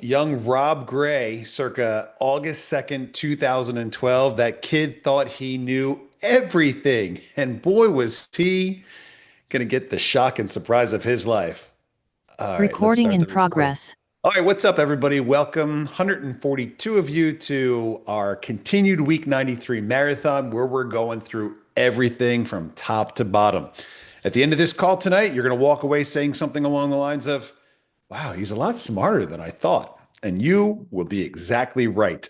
Young Rob Gray, circa August 2nd, 2012. That kid thought he knew everything. And boy, was he going to get the shock and surprise of his life. All right, let's Recording start in the recording. progress. All right, what's up, everybody? Welcome, 142 of you, to our continued Week 93 marathon, where we're going through everything from top to bottom. At the end of this call tonight, you're going to walk away saying something along the lines of, wow, he's a lot smarter than I thought. And you will be exactly right.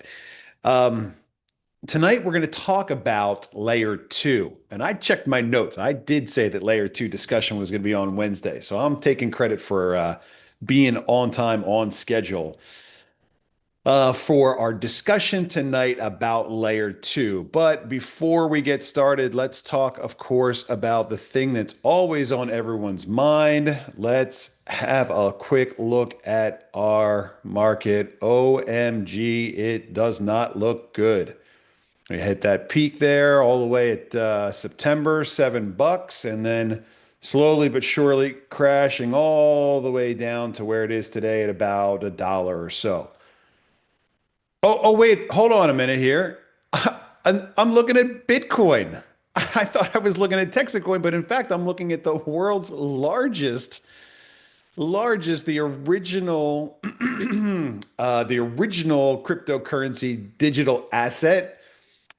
Um, Tonight, we're going to talk about layer two. And I checked my notes. I did say that layer two discussion was going to be on Wednesday. So I'm taking credit for being on time, on schedule for our discussion tonight about layer two. But before we get started, let's talk, of course, about the thing that's always on everyone's mind. Let's have a quick look at our market. OMG, it does not look good. We hit that peak there all the way at September, $7, and then slowly but surely crashing all the way down to where it is today at about $1 or so. Oh, wait, hold on a minute here. I'm looking at Bitcoin. I thought I was looking at TexitCoin, but in fact, I'm looking at the world's largest, the original cryptocurrency digital asset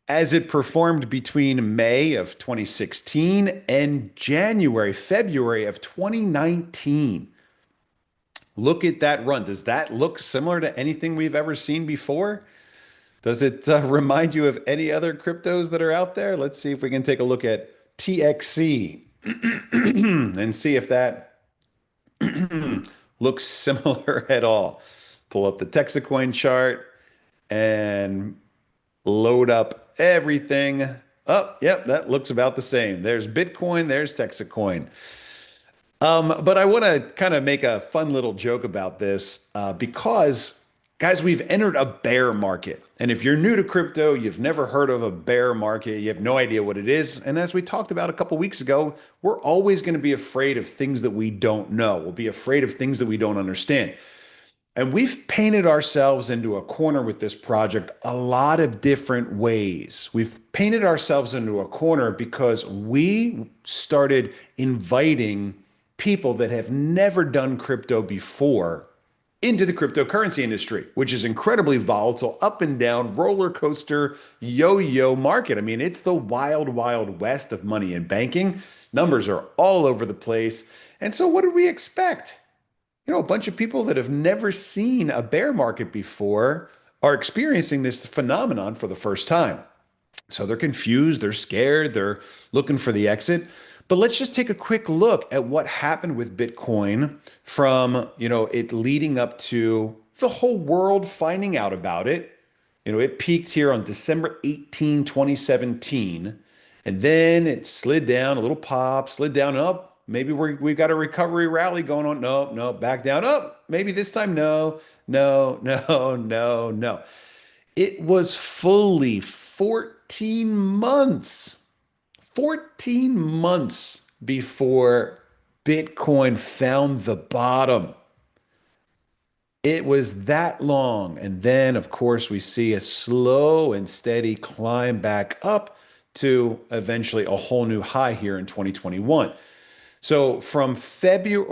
as it performed between May of 2016 and February of 2019. Look at that run. Does that look similar to anything we've ever seen before? Does it remind you of any other cryptos that are out there? Let's see if we can take a look at TXC and see if that looks similar at all. Pull up the TexitCoin chart and load up everything. Oh, yep, that looks about the same. There's Bitcoin, there's TexitCoin. But I want to kind of make a fun little joke about this because, guys, we've entered a bear market. And if you're new to crypto, you've never heard of a bear market, you have no idea what it is. And as we talked about a couple weeks ago, we're always going to be afraid of things that we don't know. We'll be afraid of things that we don't understand. And we've painted ourselves into a corner with this project a lot of different ways. We've painted ourselves into a corner because we started inviting people that have never done crypto before into the cryptocurrency industry, which is incredibly volatile, up and down, roller coaster, yo-yo market. I mean, it's the wild, wild west of money and banking. Numbers are all over the place. And so what did we expect? A bunch of people that have never seen a bear market before are experiencing this phenomenon for the first time. So they're confused, they're scared, they're looking for the exit. But let's just take a quick look at what happened with Bitcoin from, it leading up to the whole world finding out about it. It peaked here on December 18, 2017, and then it slid down, a little pop, slid down up. Maybe we've got a recovery rally going on. No, no, back down. Up. Maybe this time. No, no, no, no, no. It was fully 14 months, 14 months before Bitcoin found the bottom. It was that long. And then, of course, we see a slow and steady climb back up to eventually a whole new high here in 2021. So from December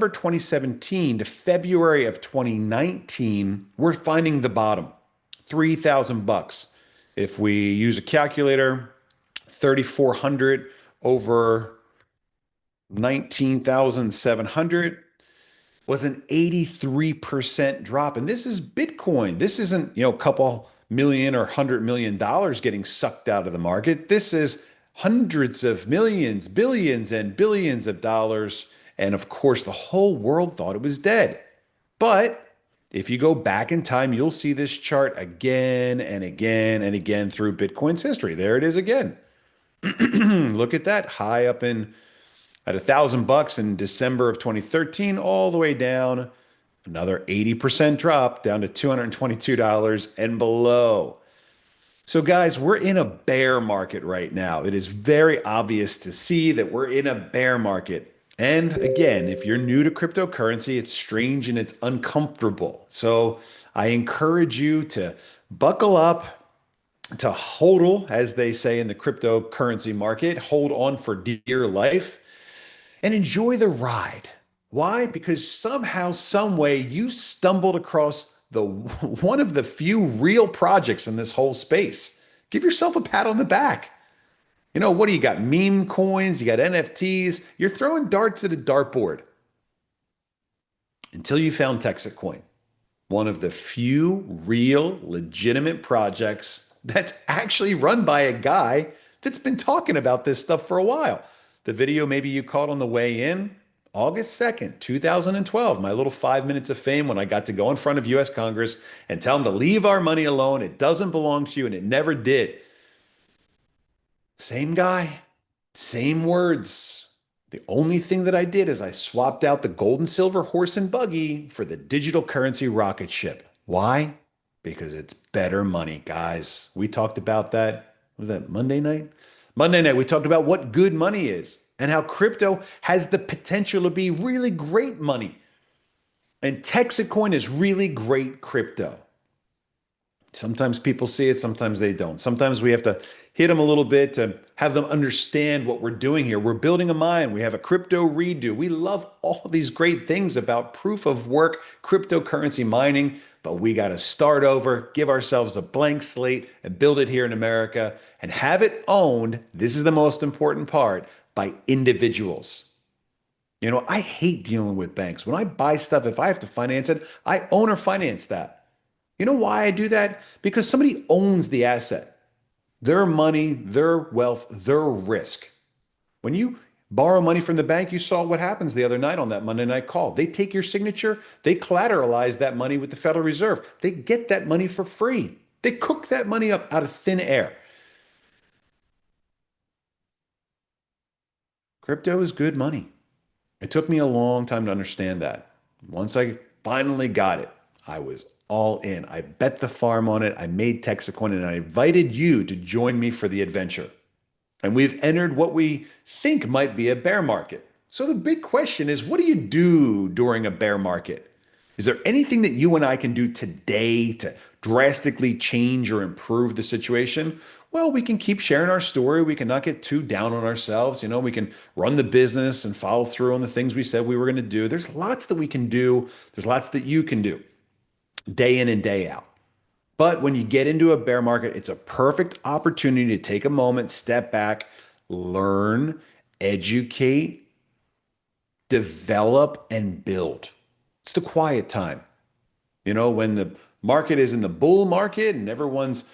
2017 to February of 2019, we're finding the bottom, $3,000. If we use a calculator, 3,400 over 19,700 was an 83% drop. And this is Bitcoin. This isn't, a couple million or $100 million getting sucked out of the market. This is hundreds of millions, billions, and billions of dollars. And of course, the whole world thought it was dead. But if you go back in time, you'll see this chart again and again and again through Bitcoin's history. There it is again. Look at that high up in at $1,000 in December of 2013, all the way down, another 80% drop down to $222 and below. So, guys, we're in a bear market right now. It is very obvious to see that we're in a bear market. And again, if you're new to cryptocurrency, it's strange and it's uncomfortable. So I encourage you to buckle up, to hodl, as they say in the cryptocurrency market, hold on for dear life and enjoy the ride. Why? Because somehow, some way, you stumbled across the one of the few real projects in this whole space. Give yourself a pat on the back. What do you got? Meme coins, you got NFTs. You're throwing darts at a dartboard until you found TexitCoin, one of the few real legitimate projects that's actually run by a guy that's been talking about this stuff for a while. The video maybe you caught on the way in, August 2nd, 2012, my little 5 minutes of fame when I got to go in front of US Congress and tell them to leave our money alone. It doesn't belong to you, and it never did. Same guy, same words. The only thing that I did is I swapped out the gold and silver horse and buggy for the digital currency rocket ship. Why? Because it's better money, guys. We talked about that. Was that Monday night? Monday night, we talked about what good money is and how crypto has the potential to be really great money. And TexitCoin is really great crypto. Sometimes people see it, sometimes they don't. Sometimes we have to hit them a little bit to have them understand what we're doing here. We're building a mine. We have a crypto redo. We love all these great things about proof of work, cryptocurrency mining, but we got to start over, give ourselves a blank slate and build it here in America and have it owned. This is the most important part, by individuals. I hate dealing with banks. When I buy stuff, if I have to finance it, I own or finance that. You know why I do that? Because somebody owns the asset, their money, their wealth, their risk. When you borrow money from the bank, you saw what happens the other night on that Monday night call. They take your signature, they collateralize that money with the Federal Reserve. They get that money for free. They cook that money up out of thin air. Crypto is good money. It took me a long time to understand that. Once I finally got it, I was all in. I bet the farm on it. I made TexitCoin and I invited you to join me for the adventure. And we've entered what we think might be a bear market. So the big question is, what do you do during a bear market? Is there anything that you and I can do today to drastically change or improve the situation? Well, we can keep sharing our story. We can not get too down on ourselves. We can run the business and follow through on the things we said we were going to do. There's lots that we can do. There's lots that you can do day in and day out. But when you get into a bear market, it's a perfect opportunity to take a moment, step back, learn, educate, develop, and build. It's the quiet time. When the market is in the bull market and everyone's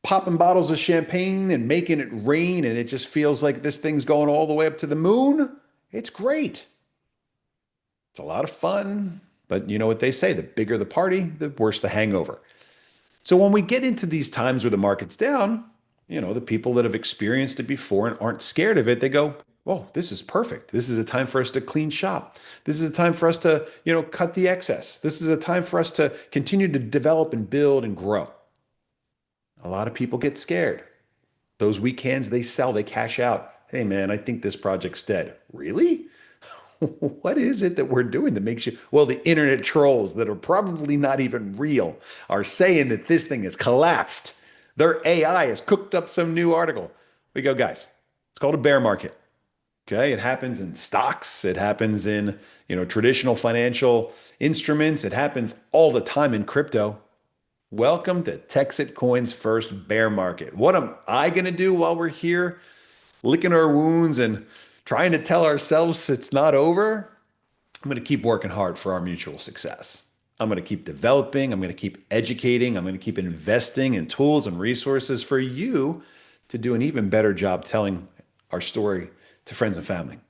popping bottles of champagne and making it rain and it just feels like this thing's going all the way up to the moon, it's great. It's a lot of fun. But you know what they say, the bigger the party, the worse the hangover. So when we get into these times where the market's down, the people that have experienced it before and aren't scared of it, they go, "Oh, this is perfect. This is a time for us to clean shop. This is a time for us to, cut the excess. This is a time for us to continue to develop and build and grow." A lot of people get scared. Those weak hands, they sell, they cash out. "Hey man, I think this project's dead." Really? What is it that we're doing that makes you? Well, the internet trolls that are probably not even real are saying that this thing has collapsed. Their AI has cooked up some new article. We go, guys, it's called a bear market. Okay. It happens in stocks. It happens in, traditional financial instruments. It happens all the time in crypto. Welcome to Texit Coin's first bear market. What am I going to do while we're here licking our wounds and trying to tell ourselves it's not over? I'm going to keep working hard for our mutual success. I'm going to keep developing. I'm going to keep educating. I'm going to keep investing in tools and resources for you to do an even better job telling our story to friends and family.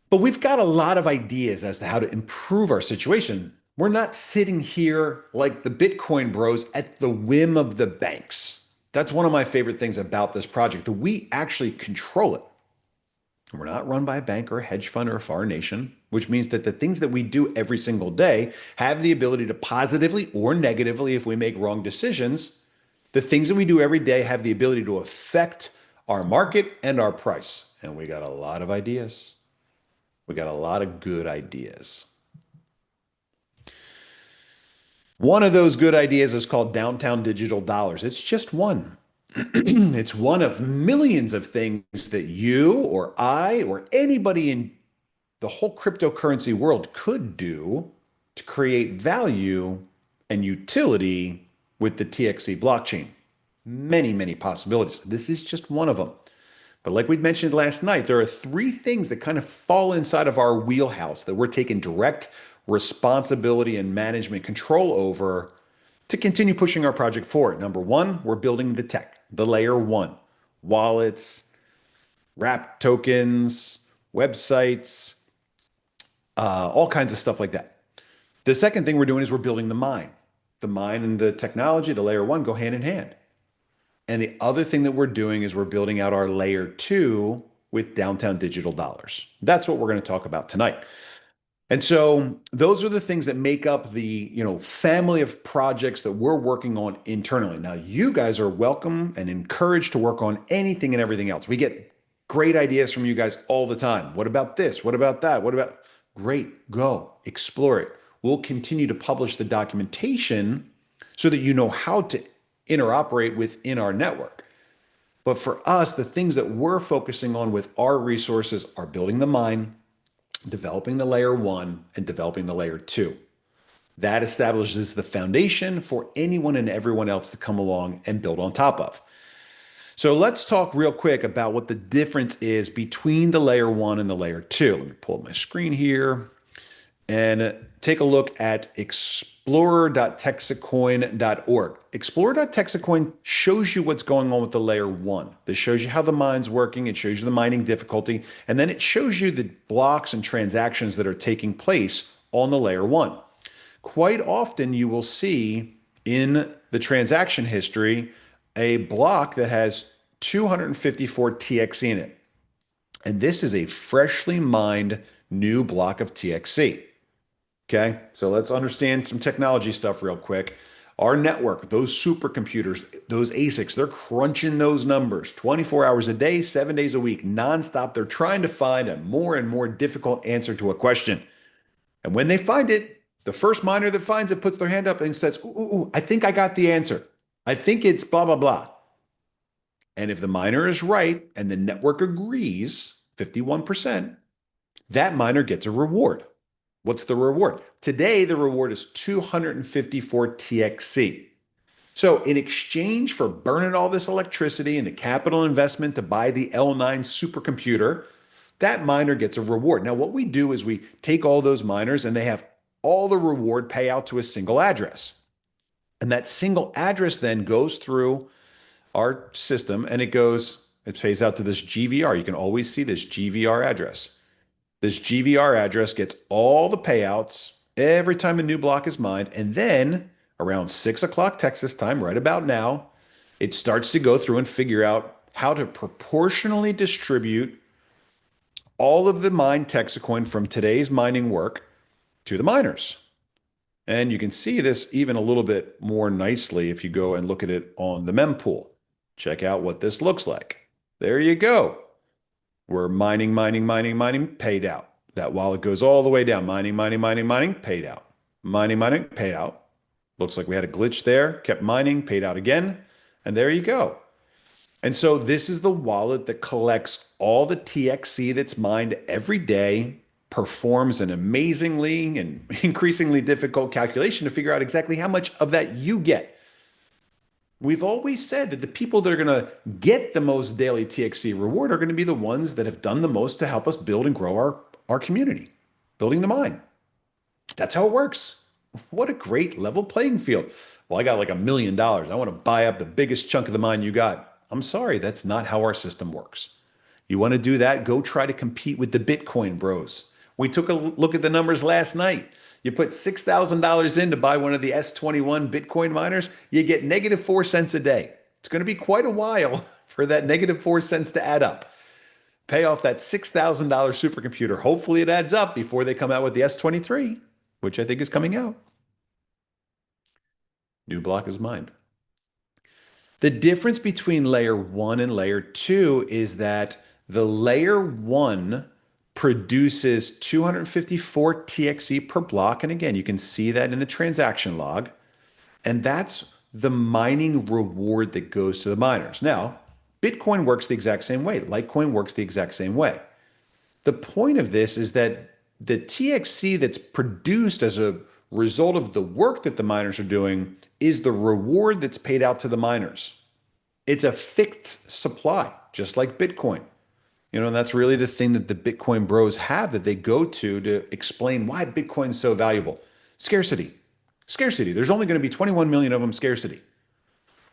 But we've got a lot of ideas as to how to improve our situation. We're not sitting here like the Bitcoin bros at the whim of the banks. That's one of my favorite things about this project, that we actually control it. We're not run by a bank or a hedge fund or a foreign nation, which means that the things that we do every single day have the ability to positively or negatively, if we make wrong decisions, the things that we do every day have the ability to affect our market, and our price. And we got a lot of ideas. We got a lot of good ideas. One of those good ideas is called downtown digital dollars. It's just one. It's one of millions of things that you or I or anybody in the whole cryptocurrency world could do to create value and utility with the TXC blockchain. Many, many possibilities. This is just one of them. But like we mentioned last night, there are three things that kind of fall inside of our wheelhouse that we're taking direct responsibility and management control over to continue pushing our project forward. Number one, we're building the tech, the layer one, wallets, wrap tokens, websites, all kinds of stuff like that. The second thing we're doing is we're building the mine. The mine and the technology, the layer one, go hand in hand. And the other thing that we're doing is we're building out our layer two with downtown digital dollars. That's what we're going to talk about tonight. And so those are the things that make up the, family of projects that we're working on internally. Now, you guys are welcome and encouraged to work on anything and everything else. We get great ideas from you guys all the time. What about this? What about that? What about? Great, go explore it. We'll continue to publish the documentation so that you know how to interoperate within our network. But for us, the things that we're focusing on with our resources are building the mine, developing the layer one, and developing the layer two. That establishes the foundation for anyone and everyone else to come along and build on top of. So let's talk real quick about what the difference is between the layer one and the layer two. Let me pull up my screen here and take a look at explorer.texitcoin.org. Explorer.texitcoin shows you what's going on with the layer one. This shows you how the mine's working. It shows you the mining difficulty. And then it shows you the blocks and transactions that are taking place on the layer one. Quite often you will see in the transaction history a block that has 254 TXC in it. And this is a freshly mined new block of TXC. Okay, so let's understand some technology stuff real quick. Our network, those supercomputers, those ASICs, they're crunching those numbers 24 hours a day, 7 days a week, nonstop. They're trying to find a more and more difficult answer to a question. And when they find it, the first miner that finds it puts their hand up and says, ooh, I think I got the answer. I think it's blah, blah, blah. And if the miner is right and the network agrees, 51%, that miner gets a reward. What's the reward? Today, the reward is 254 TXC. So in exchange for burning all this electricity and the capital investment to buy the L9 supercomputer, that miner gets a reward. Now, what we do is we take all those miners and they have all the reward pay out to a single address. And that single address then goes through our system and it pays out to this GVR. You can always see this GVR address. This GVR address gets all the payouts every time a new block is mined. And then around 6 o'clock Texas time, right about now, it starts to go through and figure out how to proportionally distribute all of the mined TexitCoin from today's mining work to the miners. And you can see this even a little bit more nicely if you go and look at it on the mempool. Check out what this looks like. There you go. We're mining, paid out. That wallet goes all the way down. Mining, paid out. Mining, paid out. Looks like we had a glitch there. Kept mining, paid out again. And there you go. And so this is the wallet that collects all the TXC that's mined every day, performs an amazingly and increasingly difficult calculation to figure out exactly how much of that you get. We've always said that the people that are going to get the most daily TXC reward are going to be the ones that have done the most to help us build and grow our community, building the mine. That's how it works. What a great level playing field. Well, I got like $1 million. I want to buy up the biggest chunk of the mine you got. I'm sorry, that's not how our system works. You want to do that? Go try to compete with the Bitcoin bros. We took a look at the numbers last night. You put $6,000 in to buy one of the S21 Bitcoin miners, you get negative 4 cents a day. It's going to be quite a while for that negative 4 cents to add up. Pay off that $6,000 supercomputer. Hopefully it adds up before they come out with the S23, which I think is coming out. New block is mined. The difference between layer one and layer two is that the layer one produces 254 TXE per block. And again, you can see that in the transaction log. And that's the mining reward that goes to the miners. Now, Bitcoin works the exact same way. Litecoin works the exact same way. The point of this is that the TXC that's produced as a result of the work that the miners are doing is the reward that's paid out to the miners. It's a fixed supply, just like Bitcoin. And that's really the thing that the Bitcoin bros have that they go to explain why Bitcoin's so valuable. Scarcity. Scarcity. There's only going to be 21 million of them, scarcity.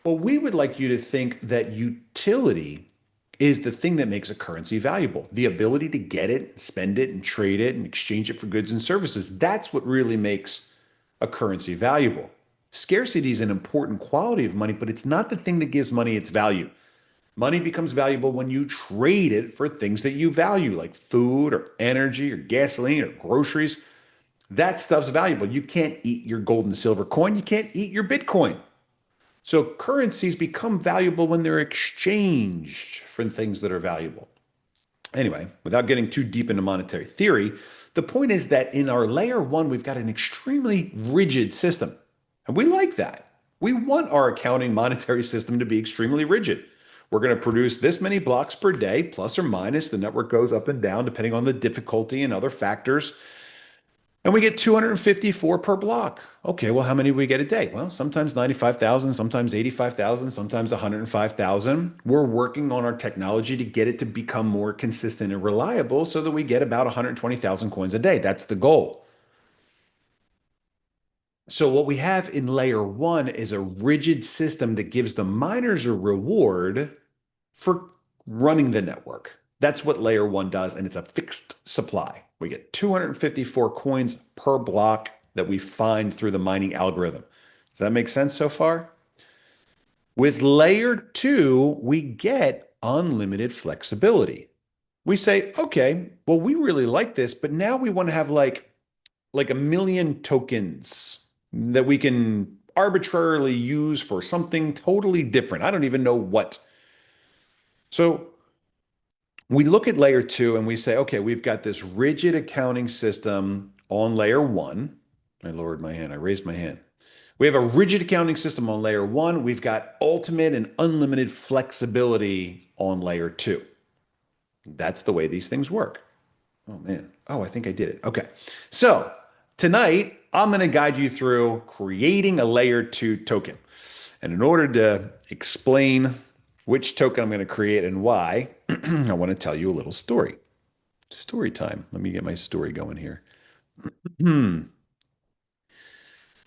Well, we would like you to think that utility is the thing that makes a currency valuable. The ability to get it, spend it, and trade it, and exchange it for goods and services. That's what really makes a currency valuable. Scarcity is an important quality of money, but it's not the thing that gives money its value. Money becomes valuable when you trade it for things that you value, like food or energy or gasoline or groceries. That stuff's valuable. You can't eat your gold and silver coin. You can't eat your Bitcoin. So currencies become valuable when they're exchanged for things that are valuable. Anyway, without getting too deep into monetary theory, the point is that in our layer one, we've got an extremely rigid system. And we like that. We want our accounting monetary system to be extremely rigid. We're going to produce this many blocks per day, plus or minus. The network goes up and down depending on the difficulty and other factors. And we get 254 per block. Okay, well, how many do we get a day? Well, sometimes 95,000, sometimes 85,000, sometimes 105,000. We're working on our technology to get it to become more consistent and reliable so that we get about 120,000 coins a day. That's the goal. So what we have in layer one is a rigid system that gives the miners a reward for running the network. That's what layer one does, and it's a fixed supply. We get 254 coins per block that we find through the mining algorithm. Does that make sense so far? With layer two, we get unlimited flexibility. We say, okay, well, we really like this, but now we want to have like a million tokens that we can arbitrarily use for something totally different. I don't even know what. So we look at layer two and we say, okay, we've got this rigid accounting system on layer one. I lowered my hand. I raised my hand. We have a rigid accounting system on layer one. We've got ultimate and unlimited flexibility on layer two. That's the way these things work. Oh, man. Oh, I think I did it. Okay. So tonight, I'm going to guide you through creating a layer two token. And in order to explain which token I'm going to create and why, I want to tell you a little story. Story time. Let me get my story going here. Hmm.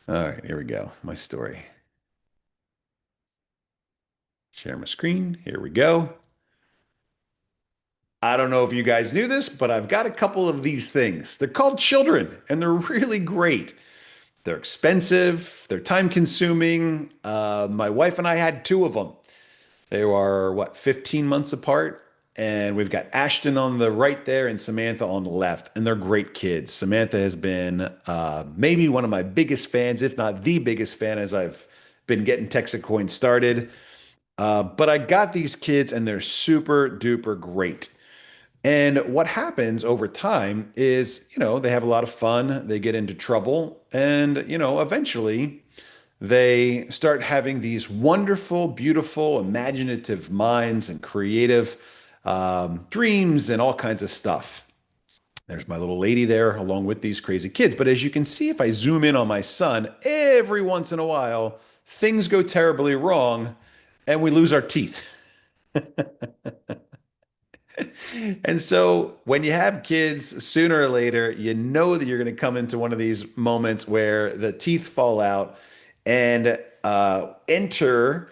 All right, here we go. My story. Share my screen. Here we go. I don't know if you guys knew this, but I've got a couple of these things. They're called children, and they're really great. They're expensive, they're time consuming. My wife and I had two of them. They were, what, 15 months apart? And we've got Ashton on the right there and Samantha on the left. And they're great kids. Samantha has been maybe one of my biggest fans, if not the biggest fan, as I've been getting TexitCoin started. But I got these kids and they're super duper great. And what happens over time is, they have a lot of fun, they get into trouble, and, eventually they start having these wonderful, beautiful, imaginative minds and creative dreams and all kinds of stuff. There's my little lady there along with these crazy kids. But as you can see, if I zoom in on my son, every once in a while, things go terribly wrong and we lose our teeth. And so when you have kids, sooner or later, you know that you're going to come into one of these moments where the teeth fall out and enter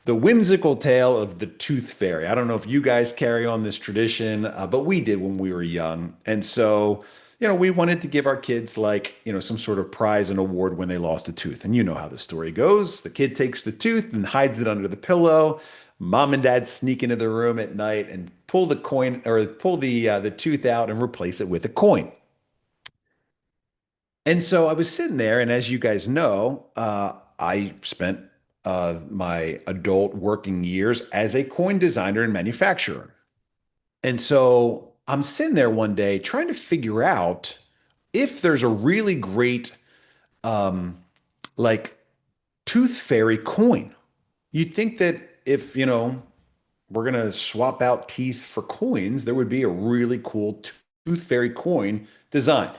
the whimsical tale of the tooth fairy. I don't know if you guys carry on this tradition, but we did when we were young. And so, we wanted to give our kids some sort of prize and award when they lost a tooth. And you know how the story goes. The kid takes the tooth and hides it under the pillow. Mom and dad sneak into the room at night and pull the coin or pull the tooth out and replace it with a coin. And so I was sitting there, and as you guys know, I spent my adult working years as a coin designer and manufacturer. And so I'm sitting there one day trying to figure out if there's a really great um, like tooth fairy coin. You'd think that if, we're going to swap out teeth for coins, there would be a really cool tooth fairy coin design.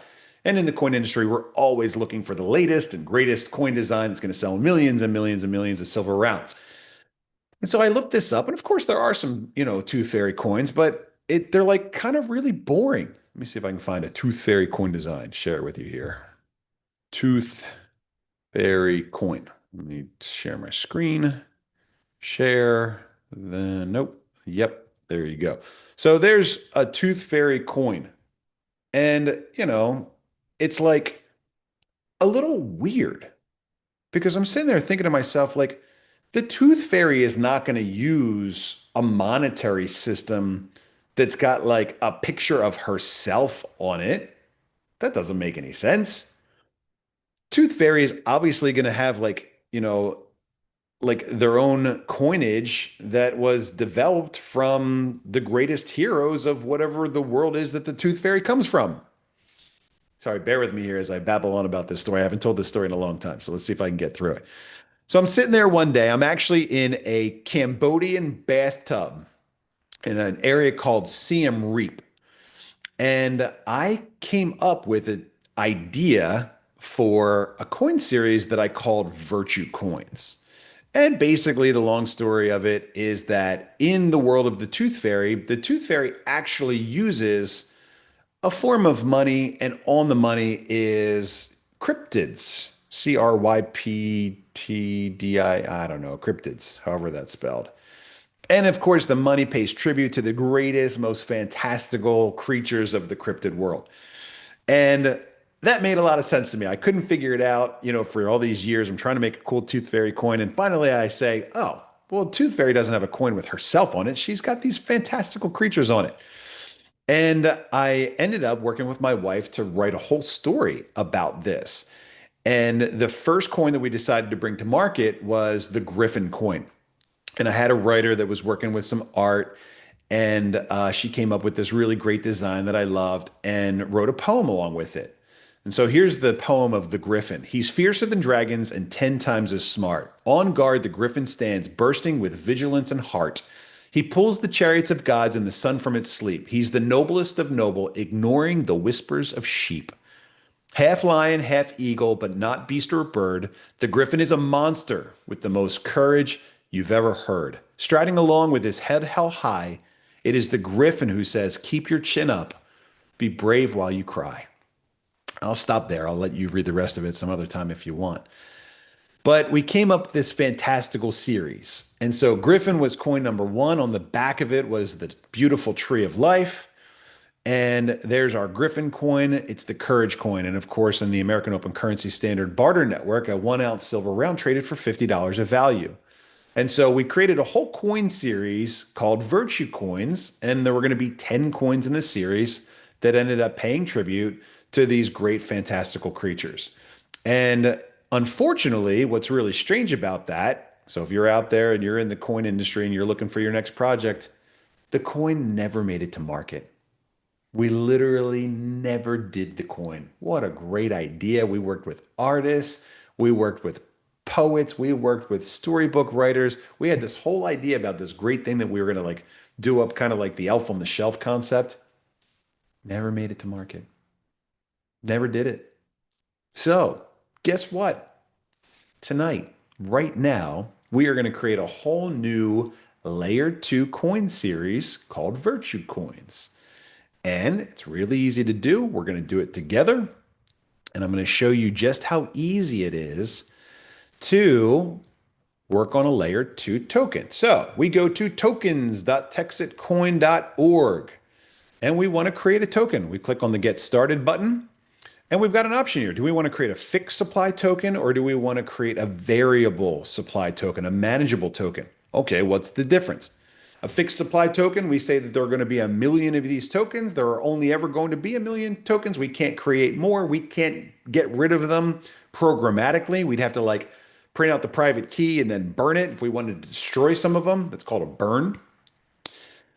And in the coin industry, we're always looking for the latest and greatest coin design that's going to sell millions and millions and millions of silver rounds. And so I looked this up, and of course, there are some, tooth fairy coins, but they're like kind of really boring. Let me see if I can find a tooth fairy coin design, share it with you here. Tooth fairy coin. Let me share my screen. Share. Then, nope. Yep. There you go. So there's a tooth fairy coin. And, it's like a little weird because I'm sitting there thinking to myself, like, the tooth fairy is not going to use a monetary system that's got like a picture of herself on it. That doesn't make any sense. Tooth fairy is obviously going to have like their own coinage that was developed from the greatest heroes of whatever the world is that the tooth fairy comes from. Sorry, bear with me here as I babble on about this story. I haven't told this story in a long time, so let's see if I can get through it. So I'm sitting there one day. I'm actually in a Cambodian bathtub in an area called Siem Reap. And I came up with an idea for a coin series that I called Virtue Coins. And basically, the long story of it is that in the world of the Tooth Fairy actually uses a form of money, and on the money is cryptids, CRYPTDI, I don't know, cryptids, however that's spelled. And of course, the money pays tribute to the greatest, most fantastical creatures of the cryptid world. And that made a lot of sense to me. I couldn't figure it out, for all these years. I'm trying to make a cool Tooth Fairy coin. And finally, I say, oh, well, Tooth Fairy doesn't have a coin with herself on it. She's got these fantastical creatures on it. And I ended up working with my wife to write a whole story about this. And the first coin that we decided to bring to market was the Griffin coin. And I had a writer that was working with some art, and she came up with this really great design that I loved and wrote a poem along with it. And so here's the poem of the Griffin. He's fiercer than dragons and 10 times as smart. On guard, the Griffin stands, bursting with vigilance and heart. He pulls the chariots of gods and the sun from its sleep. He's the noblest of noble, ignoring the whispers of sheep. Half lion, half eagle, but not beast or bird, the Griffin is a monster with the most courage you've ever heard. Striding along with his head held high, it is the Griffin who says, keep your chin up, be brave while you cry. I'll stop there. I'll let you read the rest of it some other time if you want. But we came up with this fantastical series. And so Griffin was coin number one. On the back of it was the beautiful tree of life. And there's our Griffin coin. It's the Courage coin. And of course, in the American Open Currency Standard barter network, a 1 ounce silver round traded for $50 of value. And so we created a whole coin series called Virtue Coins. And there were going to be 10 coins in the series that ended up paying tribute to these great, fantastical creatures. And unfortunately, what's really strange about that, so if you're out there and you're in the coin industry and you're looking for your next project, the coin never made it to market. We literally never did the coin. What a great idea. We worked with artists, we worked with poets, we worked with storybook writers. We had this whole idea about this great thing that we were going to like do up kind of like the elf on the shelf concept. Never made it to market. Never did it. So, guess what? Tonight, right now, we are going to create a whole new layer 2 coin series called Virtue Coins. And it's really easy to do. We're going to do it together. And I'm going to show you just how easy it is to work on a layer 2 token. So we go to tokens.texitcoin.org and we want to create a token. We click on the Get Started button. And we've got an option here. Do we want to create a fixed supply token or do we want to create a variable supply token, a manageable token? Okay, what's the difference? A fixed supply token, we say that there are going to be 1 million of these tokens. There are only ever going to be 1 million tokens. We can't create more. We can't get rid of them programmatically. We'd have to like print out the private key and then burn it. If we wanted to destroy some of them, that's called a burn.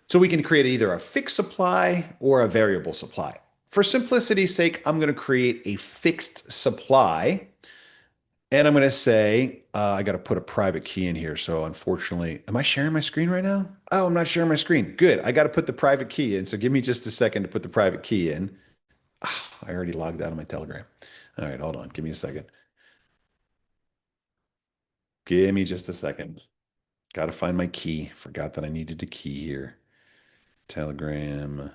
So we can create either a fixed supply or a variable supply. For simplicity's sake, I'm going to create a fixed supply. And I'm going to say, I got to put a private key in here. So unfortunately, am I sharing my screen right now? Oh, I'm not sharing my screen. Good. I got to put the private key in. So give me just a second to put the private key in. Ah, I already logged out of my Telegram. All right, hold on. Give me a second. Give me just a second. Got to find my key. Forgot that I needed a key here. Telegram.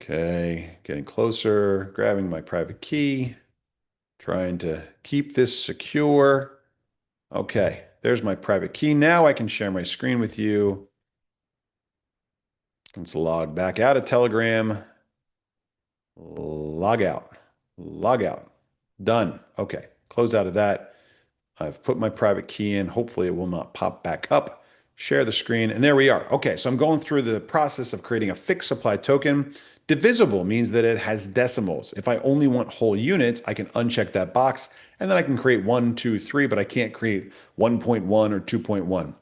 Okay, getting closer, grabbing my private key, trying to keep this secure. Okay, there's my private key. Now I can share my screen with you. Let's log back out of Telegram. Log out. Log out. Done. Okay, close out of that. I've put my private key in. Hopefully it will not pop back up. Share the screen, and there we are. Okay, so I'm going through the process of creating a fixed supply token. Divisible means that it has decimals. If I only want whole units, I can uncheck that box, and then I can create 1, 2, 3, but I can't create 1.1 or 2.1.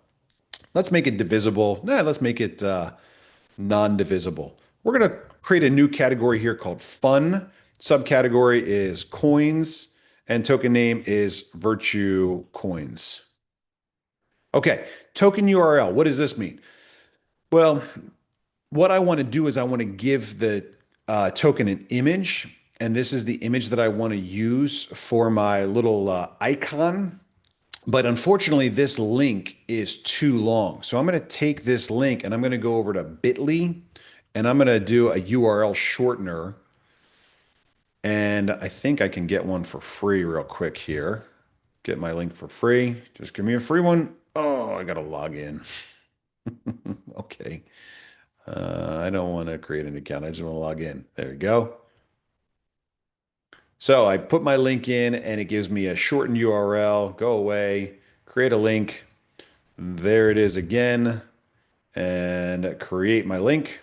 Let's make it divisible. Let's make it non-divisible. We're going to create a new category here called fun. Subcategory is coins, and token name is virtue coins. Okay, token URL. What does this mean? Well, what I want to do is I want to give the token an image, and this is the image that I want to use for my little icon. But unfortunately, this link is too long. So I'm going to take this link and I'm going to go over to Bitly and I'm going to do a URL shortener. And I think I can get one for free real quick here. Get my link for free. Just give me a free one. Oh, I got to log in. Okay. I don't want to create an account. I just want to log in. There you go. So I put my link in and it gives me a shortened URL. Go away, create a link. There it is again. And create my link.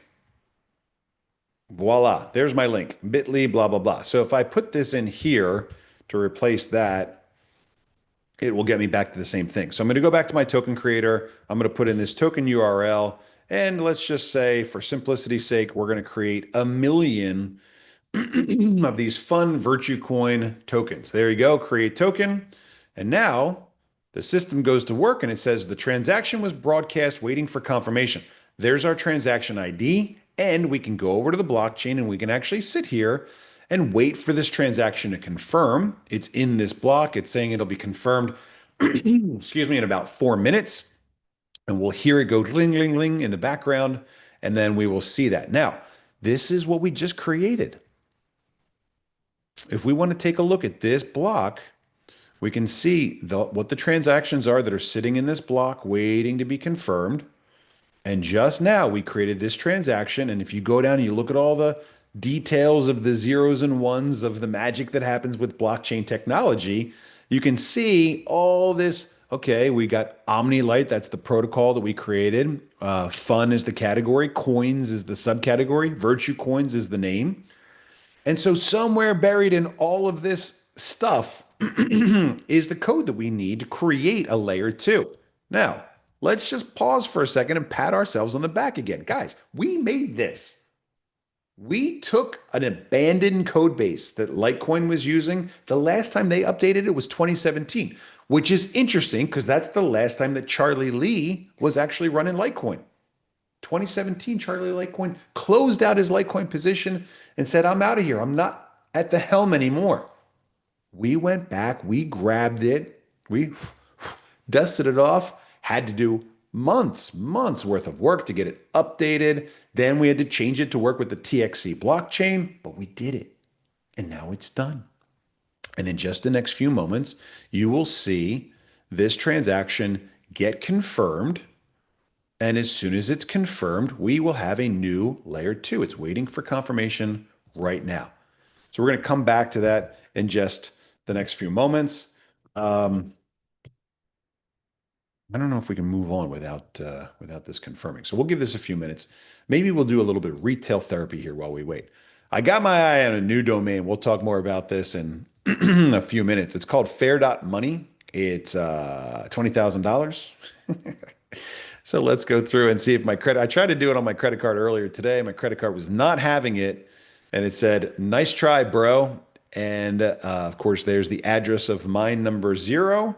Voila, there's my link, bit.ly, blah, blah, blah. So if I put this in here to replace that, it will get me back to the same thing. So I'm going to go back to my token creator. I'm going to put in this token URL. And let's just say, for simplicity's sake, we're going to create 1,000,000 of these fun virtue coin tokens. There you go, create token. And now the system goes to work and it says the transaction was broadcast waiting for confirmation. There's our transaction ID. And we can go over to the blockchain and we can actually sit here and wait for this transaction to confirm. It's in this block. It's saying it'll be confirmed, excuse me, in about 4 minutes. And we'll hear it go ling, ling, ling in the background. And then we will see that. Now, this is what we just created. If we want to take a look at this block, we can see what the transactions are that are sitting in this block waiting to be confirmed. And just now we created this transaction. And if you go down and you look at all the details of the zeros and ones of the magic that happens with blockchain technology, you can see all this. Okay, we got OmniLight. That's the protocol that we created. Fun is the category. Coins is the subcategory. Virtue coins is the name. And so somewhere buried in all of this stuff is the code that we need to create a layer two. Now, let's just pause for a second and pat ourselves on the back again. Guys, we made this. We took an abandoned code base that Litecoin was using. The last time they updated it was 2017, which is interesting because that's the last time that Charlie Lee was actually running Litecoin. 2017, Charlie Litecoin closed out his Litecoin position and said, I'm out of here. I'm not at the helm anymore. We went back, we grabbed it, we dusted it off, had to do months worth of work to get it updated. Then we had to change it to work with the TXC blockchain, but we did it. And now it's done. And in just the next few moments, you will see this transaction get confirmed. And as soon as it's confirmed, we will have a new layer two. It's waiting for confirmation right now. So we're going to come back to that in just the next few moments. I don't know if we can move on without this confirming. So we'll give this a few minutes. Maybe we'll do a little bit of retail therapy here while we wait. I got my eye on a new domain. We'll talk more about this in a few minutes. It's called fair.money. It's $20,000. So let's go through and see if my credit. I tried to do it on my credit card earlier today. My credit card was not having it, and it said, "Nice try, bro." And of course, there's the address of mine number zero.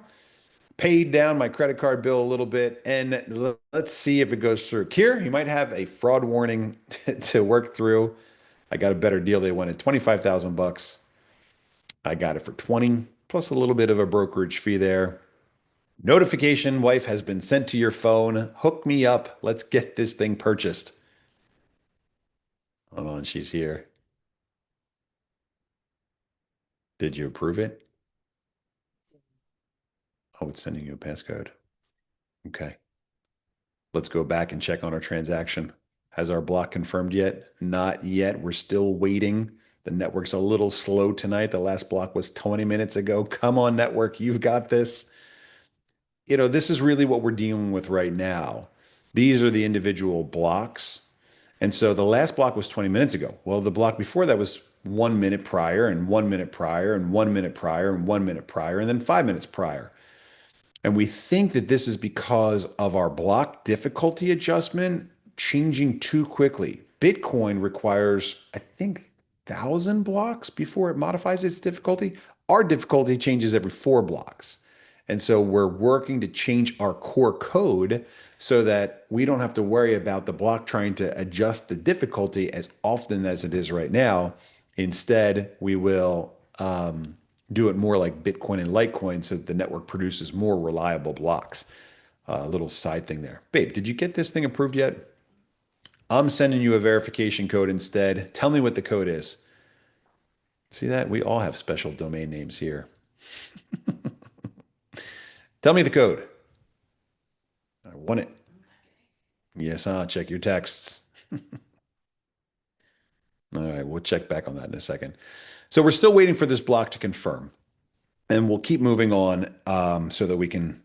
Paid down my credit card bill a little bit, and let's see if it goes through. Kier, you might have a fraud warning to work through. I got a better deal. They wanted 25,000 bucks. I got it for 20 plus a little bit of a brokerage fee there. Notification, wife has been sent to your phone. Hook me up. Let's get this thing purchased. Hold on, she's here. Did you approve it? Oh, it's sending you a passcode. Okay. Let's go back and check on our transaction. Has our block confirmed yet? Not yet. We're still waiting. The network's a little slow tonight. The last block was 20 minutes ago. Come on, network. You've got this. This is really what we're dealing with right now. These are the individual blocks. And so the last block was 20 minutes ago. Well, the block before that was 1 minute prior, and 1 minute prior, and 1 minute prior, and 1 minute prior, and then 5 minutes prior. And we think that this is because of our block difficulty adjustment changing too quickly. Bitcoin requires, I think, 1,000 blocks before it modifies its difficulty. Our difficulty changes every 4 blocks. And so we're working to change our core code so that we don't have to worry about the block trying to adjust the difficulty as often as it is right now. Instead, we will do it more like Bitcoin and Litecoin so that the network produces more reliable blocks. A little side thing there. Babe, did you get this thing approved yet? I'm sending you a verification code instead. Tell me what the code is. See that? We all have special domain names here. Tell me the code. I want it. Yes, check your texts. All right, we'll check back on that in a second. So we're still waiting for this block to confirm, and we'll keep moving on so that we can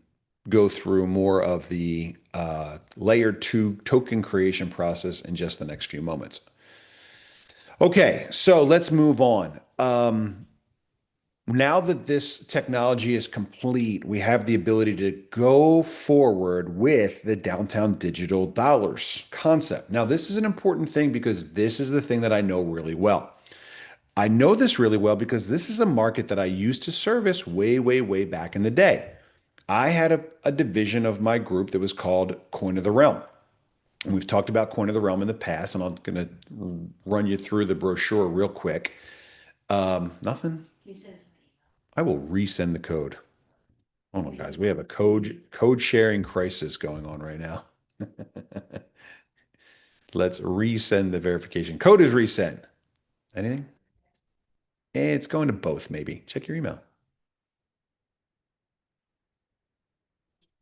go through more of the layer two token creation process in just the next few moments. Okay, so let's move on. Now that this technology is complete, we have the ability to go forward with the downtown digital dollars concept. Now, this is an important thing because this is the thing that I know really well. I know this really well because this is a market that I used to service way, way, way back in the day. I had a division of my group that was called Coin of the Realm. And we've talked about Coin of the Realm in the past, and I'm going to run you through the brochure real quick. Nothing. I will resend the code. Oh no, guys, we have a code sharing crisis going on right now. Let's resend the verification. Code is resend. Anything? It's going to both, maybe. Check your email.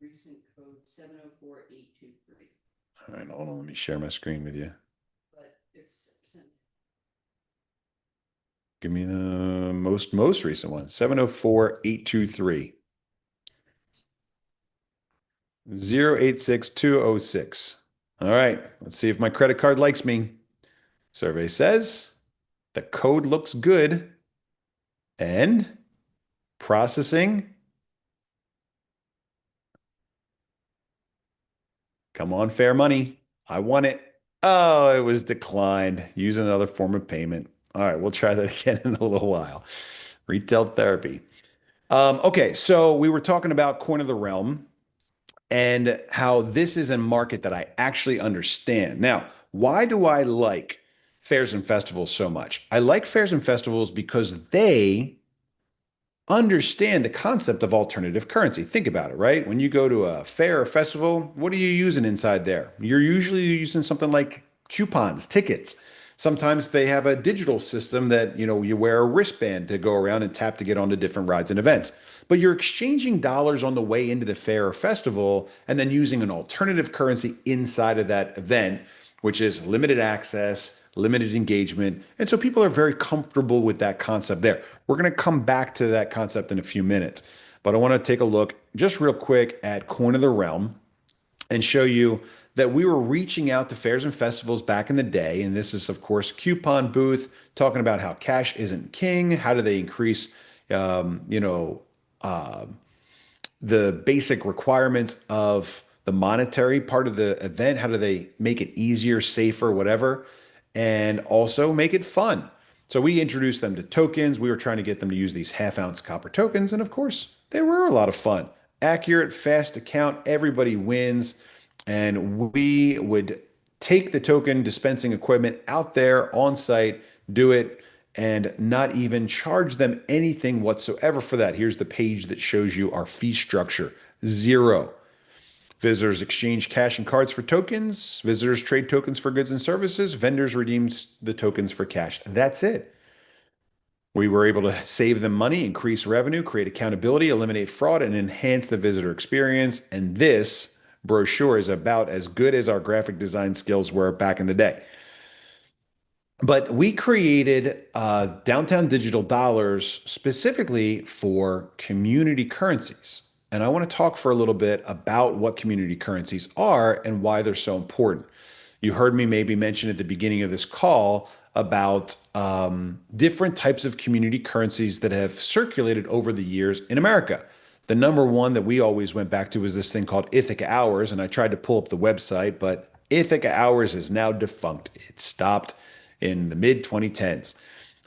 Recent code 704823. All right, hold on. Let me share my screen with you. But it's sent. Give me the most recent one. 704823. 086206. All right, let's see if my credit card likes me. Survey says the code looks good and processing. Come on, fair money. I want it. Oh, it was declined. Use another form of payment. All right, we'll try that again in a little while. Retail therapy. Okay, so we were talking about Coin of the Realm and how this is a market that I actually understand. Now, why do I like fairs and festivals so much? I like fairs and festivals because they understand the concept of alternative currency. Think about it, right? When you go to a fair or festival, what are you using inside there? You're usually using something like coupons, tickets. Sometimes they have a digital system that, you wear a wristband to go around and tap to get onto different rides and events. But you're exchanging dollars on the way into the fair or festival and then using an alternative currency inside of that event, which is limited access, limited engagement. And so people are very comfortable with that concept there. We're going to come back to that concept in a few minutes. but I want to take a look just real quick at Coin of the Realm and show you that we were reaching out to fairs and festivals back in the day. And this is, of course, coupon booth talking about how cash isn't king. How do they increase, um, you know, uh, the basic requirements of the monetary part of the event? How do they make it easier, safer, whatever, and also make it fun? So we introduced them to tokens. We were trying to get them to use these half-ounce copper tokens, and of course, they were a lot of fun. Accurate, fast account, everybody wins. And we would take the token dispensing equipment out there on site, do it, and not even charge them anything whatsoever for that. Here's the page that shows you our fee structure. Zero. Visitors exchange cash and cards for tokens. Visitors trade tokens for goods and services. Vendors redeem the tokens for cash. That's it. We were able to save them money, increase revenue, create accountability, eliminate fraud, and enhance the visitor experience. And this brochure is about as good as our graphic design skills were back in the day. But we created downtown digital dollars specifically for community currencies. And I want to talk for a little bit about what community currencies are and why they're so important. You heard me maybe mention at the beginning of this call about different types of community currencies that have circulated over the years in America. The number one that we always went back to was this thing called Ithaca Hours. And I tried to pull up the website, but Ithaca Hours is now defunct. It stopped in the mid 2010s.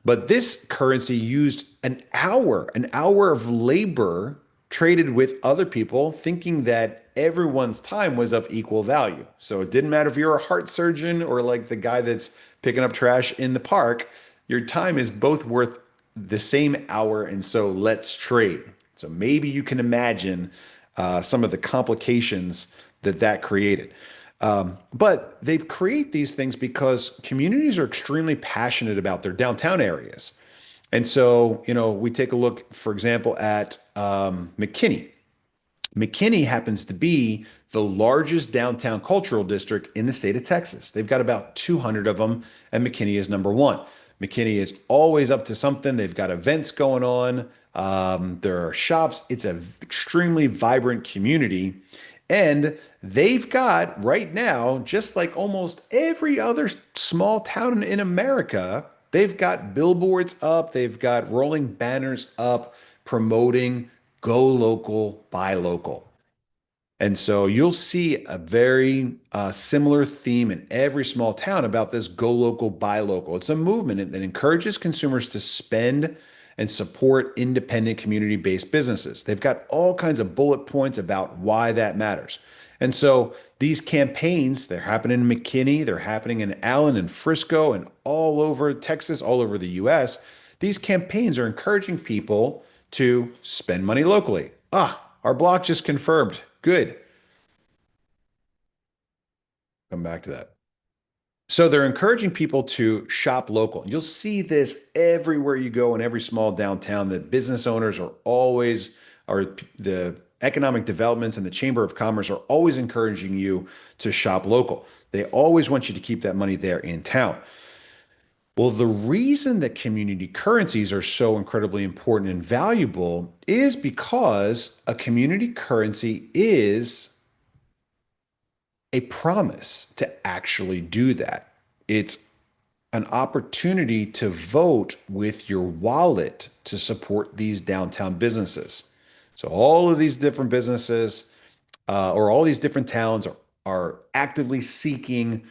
But this currency used an hour of labor traded with other people, thinking that everyone's time was of equal value. So it didn't matter if you're a heart surgeon or like the guy that's picking up trash in the park, your time is both worth the same hour. And so let's trade. So maybe you can imagine some of the complications that that created. But they create these things because communities are extremely passionate about their downtown areas. And so, we take a look, for example, at McKinney. McKinney happens to be the largest downtown cultural district in the state of Texas. They've got about 200 of them, and McKinney is number one. McKinney is always up to something. They've got events going on. There are shops. It's an extremely vibrant community. And they've got right now, just like almost every other small town in America, they've got billboards up, they've got rolling banners up promoting go local, buy local. And so you'll see a very similar theme in every small town about this go local, buy local. It's a movement that encourages consumers to spend and support independent community based businesses. They've got all kinds of bullet points about why that matters. And so these campaigns, they're happening in McKinney, they're happening in Allen and Frisco and all over Texas, all over the US. These campaigns are encouraging people to spend money locally. Our block just confirmed. Good. Come back to that. So they're encouraging people to shop local. You'll see this everywhere you go in every small downtown that business owners are always, or the economic developments and the Chamber of Commerce are always encouraging you to shop local. They always want you to keep that money there in town. Well, the reason that community currencies are so incredibly important and valuable is because a community currency is a promise to actually do that. It's an opportunity to vote with your wallet to support these downtown businesses. So all of these different businesses or all these different towns are actively seeking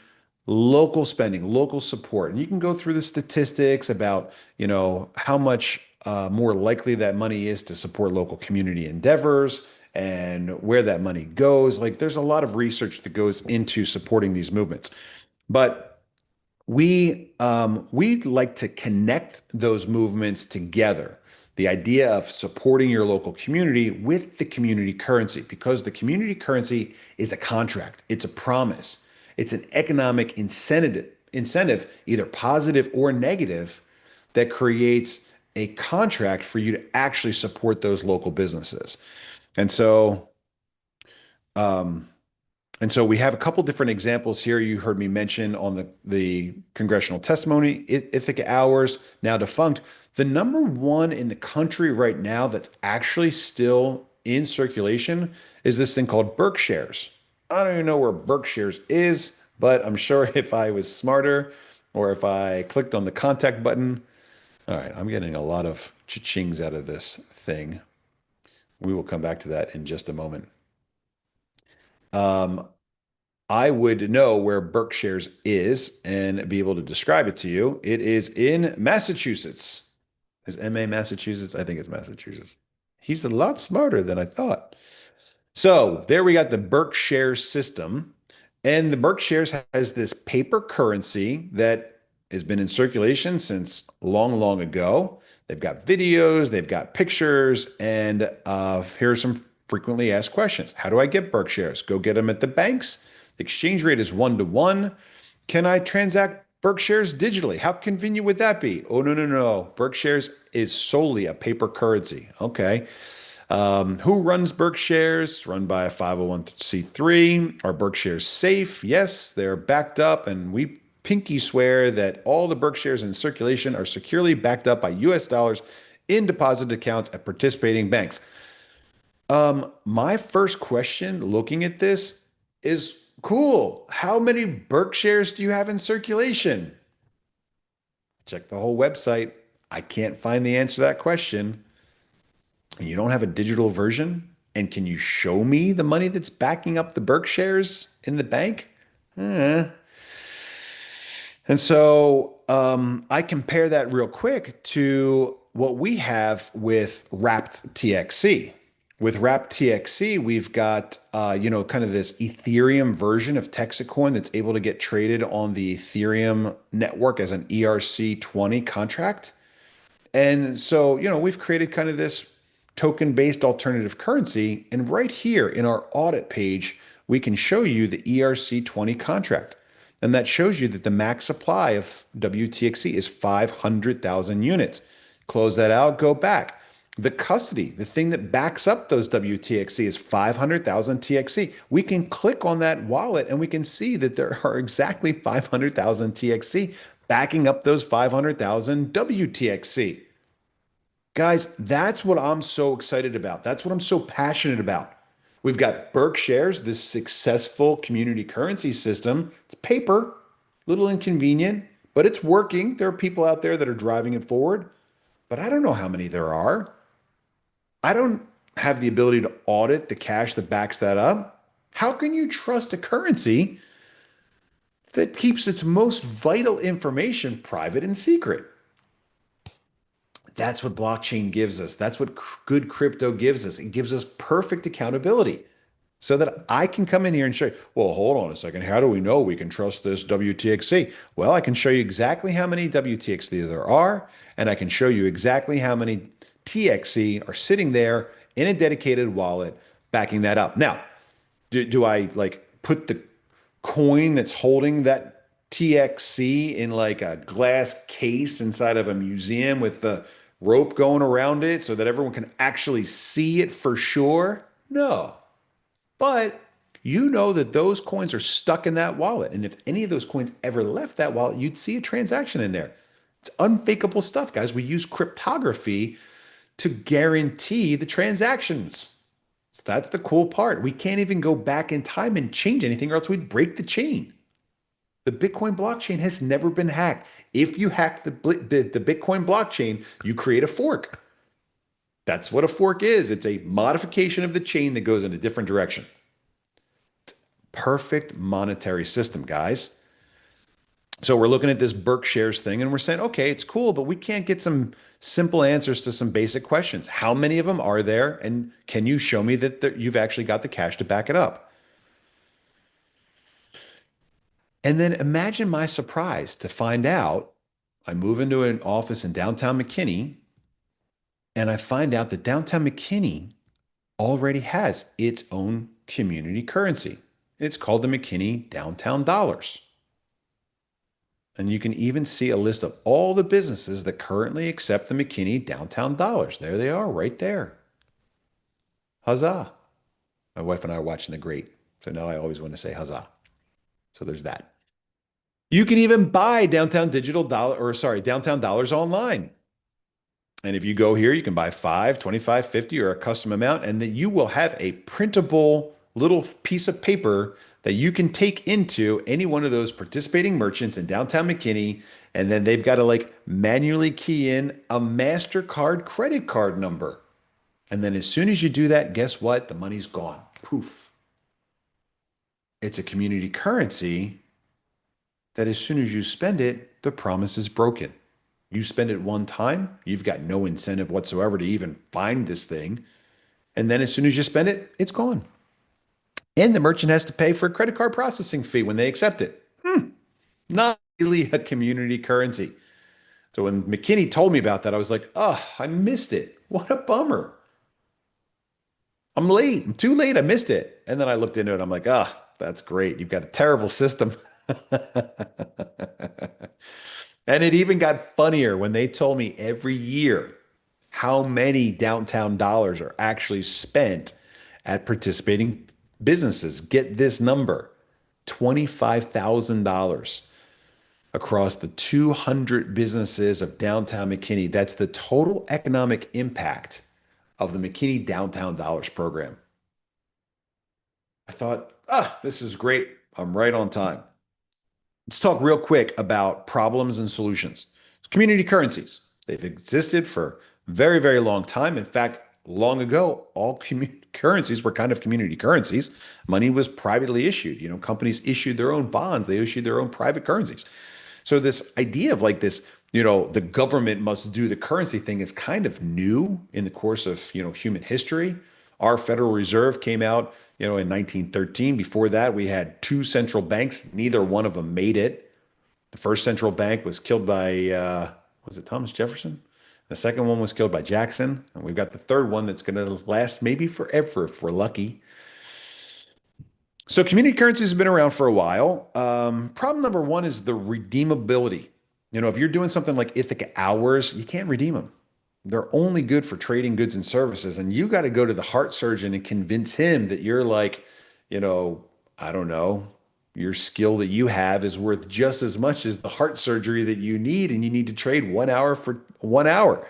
local spending, local support. And you can go through the statistics about, how much more likely that money is to support local community endeavors and where that money goes. Like there's a lot of research that goes into supporting these movements. But we like to connect those movements together. The idea of supporting your local community with the community currency, because the community currency is a contract, it's a promise, it's an economic incentive, either positive or negative, that creates a contract for you to actually support those local businesses. And so, um, and so we have a couple different examples here. You heard me mention on the congressional testimony, Ithaca Hours, now defunct. The number one in the country right now that's actually still in circulation is this thing called Berkshire's. I don't even know where Berkshire's is, but I'm sure if I was smarter or if I clicked on the contact button. All right, I'm getting a lot of cha-chings out of this thing. We will come back to that in just a moment. Um, I would know where Berkshire's is and be able to describe it to you. It is in Massachusetts. Is MA Massachusetts? I think it's Massachusetts. He's a lot smarter than I thought. So there we got the Berkshire system. And the Berkshires has this paper currency that has been in circulation since long, long ago. They've got videos, they've got pictures, and here are some frequently asked questions. How do I get Berkshires? Go get them at the banks. The exchange rate is 1 to 1. Can I transact Berkshires digitally? How convenient would that be? Oh, no, no, no. Berkshires is solely a paper currency. Okay. Who runs Berkshires? Run by a 501c3. Are Berkshires safe? Yes, they're backed up, and we pinky swear that all the Berkshires in circulation are securely backed up by US dollars in deposit accounts at participating banks. My first question looking at this is cool. How many Berkshires do you have in circulation? Check the whole website. I can't find the answer to that question. And you don't have a digital version? And can you show me the money that's backing up the Berkshires in the bank? Eh. And so I compare that real quick to what we have with Wrapped TXC. With Wrapped TXC, we've got kind of this Ethereum version of TexitCoin that's able to get traded on the Ethereum network as an ERC20 contract. And so, we've created kind of this token-based alternative currency. And right here in our audit page, we can show you the ERC20 contract. And that shows you that the max supply of WTXC is 500,000 units. Close that out, go back. The custody, the thing that backs up those WTXC is 500,000 TXC. We can click on that wallet and we can see that there are exactly 500,000 TXC backing up those 500,000 WTXC. Guys, that's what I'm so excited about. That's what I'm so passionate about. We've got Berkshire's, this successful community currency system. It's paper, a little inconvenient, but it's working. There are people out there that are driving it forward, but I don't know how many there are. I don't have the ability to audit the cash that backs that up. How can you trust a currency that keeps its most vital information private and secret? That's what blockchain gives us. That's what good crypto gives us. It gives us perfect accountability so that I can come in here and show you, well, hold on a second. How do we know we can trust this WTXC? Well, I can show you exactly how many WTXC there are, and I can show you exactly how many TXC are sitting there in a dedicated wallet backing that up. Now, do I like put the coin that's holding that TXC in like a glass case inside of a museum with the rope going around it so that everyone can actually see it for sure? No. But you know that those coins are stuck in that wallet. And if any of those coins ever left that wallet, you'd see a transaction in there. It's unfakeable stuff, guys. We use cryptography to guarantee the transactions. So that's the cool part. We can't even go back in time and change anything or else we'd break the chain. The Bitcoin blockchain has never been hacked. If you hack the Bitcoin blockchain, you create a fork. That's what a fork is. It's a modification of the chain that goes in a different direction. Perfect monetary system, guys. So we're looking at this Berkshire's thing and we're saying, okay, it's cool, but we can't get some simple answers to some basic questions. How many of them are there? And can you show me that you've actually got the cash to back it up? And then imagine my surprise to find out I move into an office in downtown McKinney and I find out that downtown McKinney already has its own community currency. It's called the McKinney Downtown Dollars. And you can even see a list of all the businesses that currently accept the McKinney Downtown Dollars. There they are, right there. Huzzah. My wife and I are watching The Great. So now I always want to say huzzah. So there's that. You can even buy downtown dollars online. And if you go here, you can buy 5, 25, 50, or a custom amount, and then you will have a printable little piece of paper that you can take into any one of those participating merchants in downtown McKinney. And then they've got to like manually key in a MasterCard credit card number. And then as soon as you do that, guess what? The money's gone. Poof. It's a community currency that as soon as you spend it, the promise is broken. You spend it one time, you've got no incentive whatsoever to even find this thing. And then as soon as you spend it, it's gone. And the merchant has to pay for a credit card processing fee when they accept it. Not really a community currency. So when McKinney told me about that, I was like, oh, I missed it. What a bummer. I'm late. I'm too late. I missed it. And then I looked into it. I'm like, ah, that's great. You've got a terrible system. And it even got funnier when they told me every year how many downtown dollars are actually spent at participating businesses. Get this number, $25,000 across the 200 businesses of downtown McKinney. That's the total economic impact of the McKinney Downtown Dollars program. I thought, this is great. I'm right on time. Let's talk real quick about problems and solutions. Community currencies. They've existed for a very, very long time. In fact, long ago, all currencies were kind of community currencies. Money was privately issued. Companies issued their own bonds. They issued their own private currencies. So this idea of like this, the government must do the currency thing is kind of new in the course of, human history. Our Federal Reserve came out, in 1913. Before that, we had two central banks. Neither one of them made it. The first central bank was killed by, was it Thomas Jefferson? The second one was killed by Jackson. And we've got the third one that's going to last maybe forever if we're lucky. So community currencies have been around for a while. Problem number one is the redeemability. If you're doing something like Ithaca hours, you can't redeem them. They're only good for trading goods and services. And you got to go to the heart surgeon and convince him that you're like, I don't know, your skill that you have is worth just as much as the heart surgery that you need. And you need to trade 1 hour for 1 hour.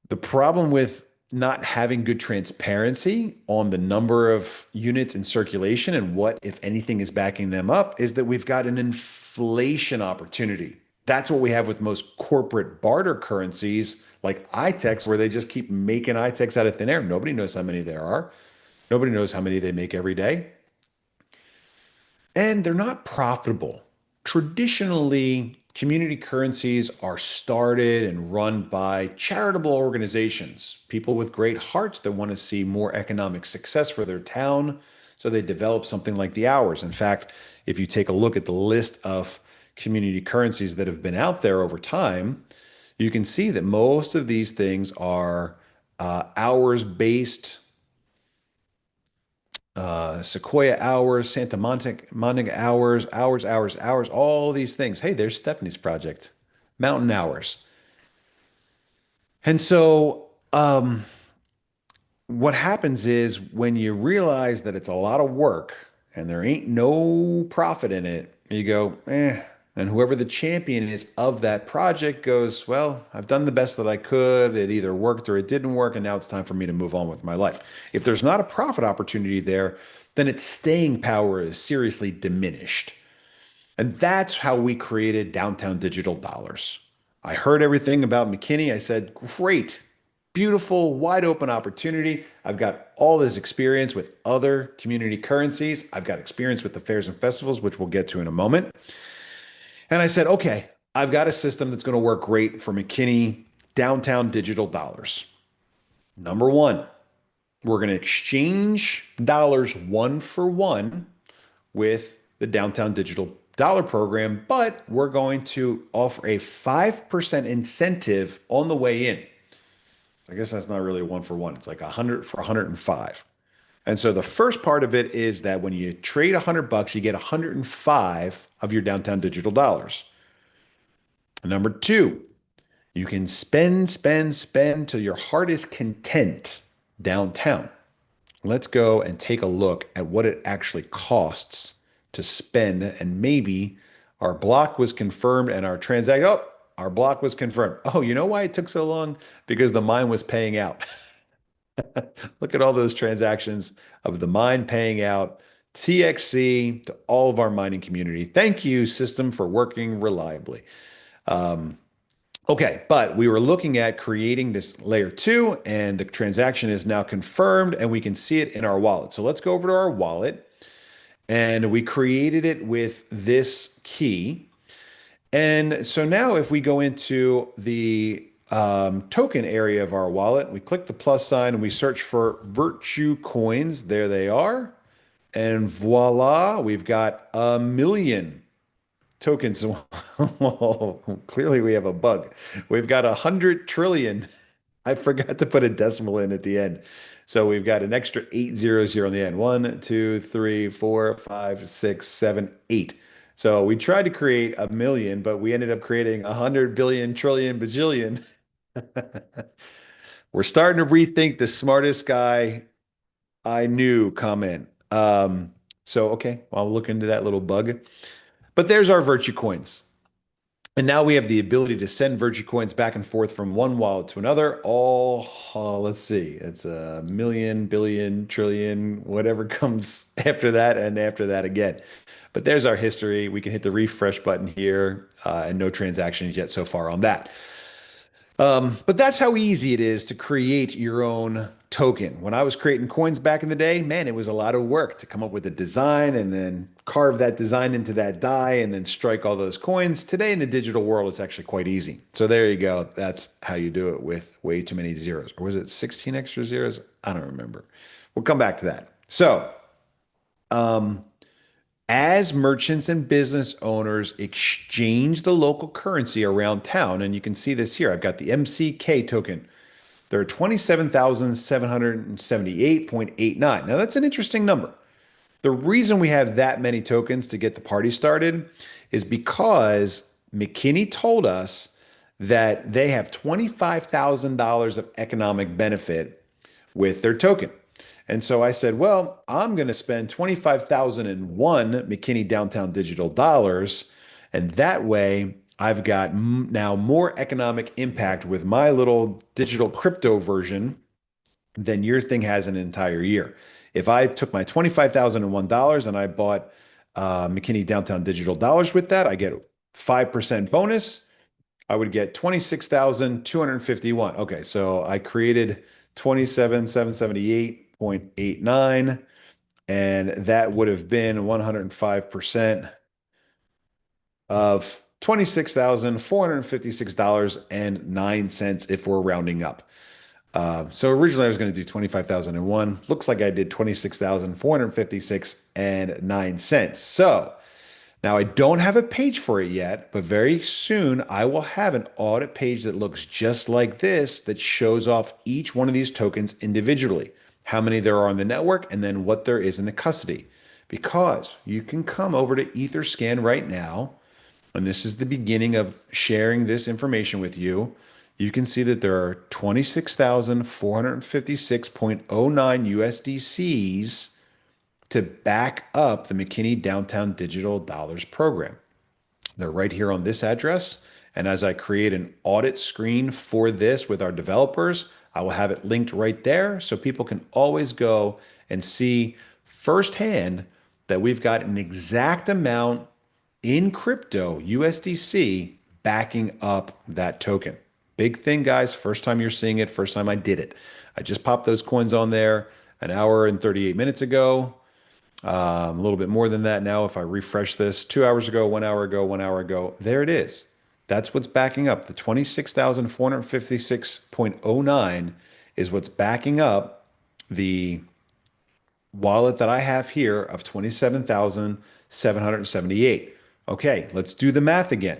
The problem with not having good transparency on the number of units in circulation and what, if anything, is backing them up is that we've got an inflation opportunity. That's what we have with most corporate barter currencies like iTex, where they just keep making iTex out of thin air. Nobody knows how many there are. Nobody knows how many they make every day. And they're not profitable. Traditionally, community currencies are started and run by charitable organizations, people with great hearts that want to see more economic success for their town. So they develop something like the hours. In fact, if you take a look at the list of community currencies that have been out there over time, you can see that most of these things are hours based. Sequoia hours, Santa Monica hours, all these things. Hey, there's Stephanie's project, mountain hours. And so, what happens is when you realize that it's a lot of work and there ain't no profit in it, you go, eh. And whoever the champion is of that project goes, well, I've done the best that I could. It either worked or it didn't work. And now it's time for me to move on with my life. If there's not a profit opportunity there, then its staying power is seriously diminished. And that's how we created downtown digital dollars. I heard everything about McKinney. I said, great, beautiful, wide open opportunity. I've got all this experience with other community currencies. I've got experience with the fairs and festivals, which we'll get to in a moment. And I said, okay, I've got a system that's going to work great for McKinney downtown digital dollars. Number one, we're going to exchange dollars one for one with the downtown digital dollar program, but we're going to offer a 5% incentive on the way in. I guess that's not really one for one. It's like 100 for 105. And so the first part of it is that when you trade $100, you get 105 of your downtown digital dollars. Number two, you can spend till your heart is content downtown. Let's go and take a look at what it actually costs to spend. And maybe our block was confirmed and our transaction. Oh, our block was confirmed. Oh, you know why it took so long? Because the mine was paying out. Look at all those transactions of the mine paying out TXC to all of our mining community. Thank you, system, for working reliably. Um, okay, but we were looking at creating this layer two, and the transaction is now confirmed, and we can see it in our wallet. So let's go over to our wallet, and we created it with this key. And so now if we go into the token area of our wallet, we click the plus sign and we search for Virtue coins. There they are. And voila, we've got 1 million tokens. Well, clearly we have a bug. We've got 100 trillion. I forgot to put a decimal in at the end. So we've got an extra eight zeros here on the end. One, two, three, four, five, six, seven, eight. So we tried to create 1 million, but we ended up creating 100 billion, trillion, bajillion. We're starting to rethink the smartest guy I knew comment. Okay, I'll look into that little bug. But there's our Virtue coins. And now we have the ability to send Virtue coins back and forth from one wallet to another. Let's see, it's a million, billion, trillion, whatever comes after that, and after that again. But there's our history. We can hit the refresh button here, and no transactions yet so far on that. But that's how easy it is to create your own token. When I was creating coins back in the day, man, it was a lot of work to come up with a design and then carve that design into that die and then strike all those coins. Today in the digital world, it's actually quite easy. So there you go. That's how you do it with way too many zeros. Or was it 16 extra zeros? I don't remember. We'll come back to that. So, um, as merchants and business owners exchange the local currency around town, and you can see this here, I've got the MCK token. There are 27,778.89. Now, that's an interesting number. The reason we have that many tokens to get the party started is because McKinney told us that they have $25,000 of economic benefit with their token. And so I said, well, I'm going to spend 25,001 McKinney downtown digital dollars. And that way I've got now more economic impact with my little digital crypto version than your thing has in an entire year. If I took my $25,001 and I bought McKinney downtown digital dollars with that, I get 5% bonus. I would get 26,251. Okay, so I created 27,778.89, and that would have been 105% of $26,456.09 if we're rounding up. So originally I was going to do 25,001. Looks like I did 26,456 and 9 cents. So now I don't have a page for it yet, but very soon I will have an audit page that looks just like this that shows off each one of these tokens individually, how many there are on the network, and then what there is in the custody. Because you can come over to Etherscan right now, and this is the beginning of sharing this information with you. You can see that there are 26,456.09 USDCs to back up the McKinney Downtown Digital Dollars program. They're right here on this address. And as I create an audit screen for this with our developers, I will have it linked right there so people can always go and see firsthand that we've got an exact amount in crypto USDC backing up that token. Big thing, guys. First time you're seeing it, first time I did it. I just popped those coins on there an hour and 38 minutes ago. A little bit more than that now. If I refresh this 2 hours ago, 1 hour ago, 1 hour ago, there it is. That's what's backing up. The 26,456.09 is what's backing up the wallet that I have here of 27,778. Okay, let's do the math again.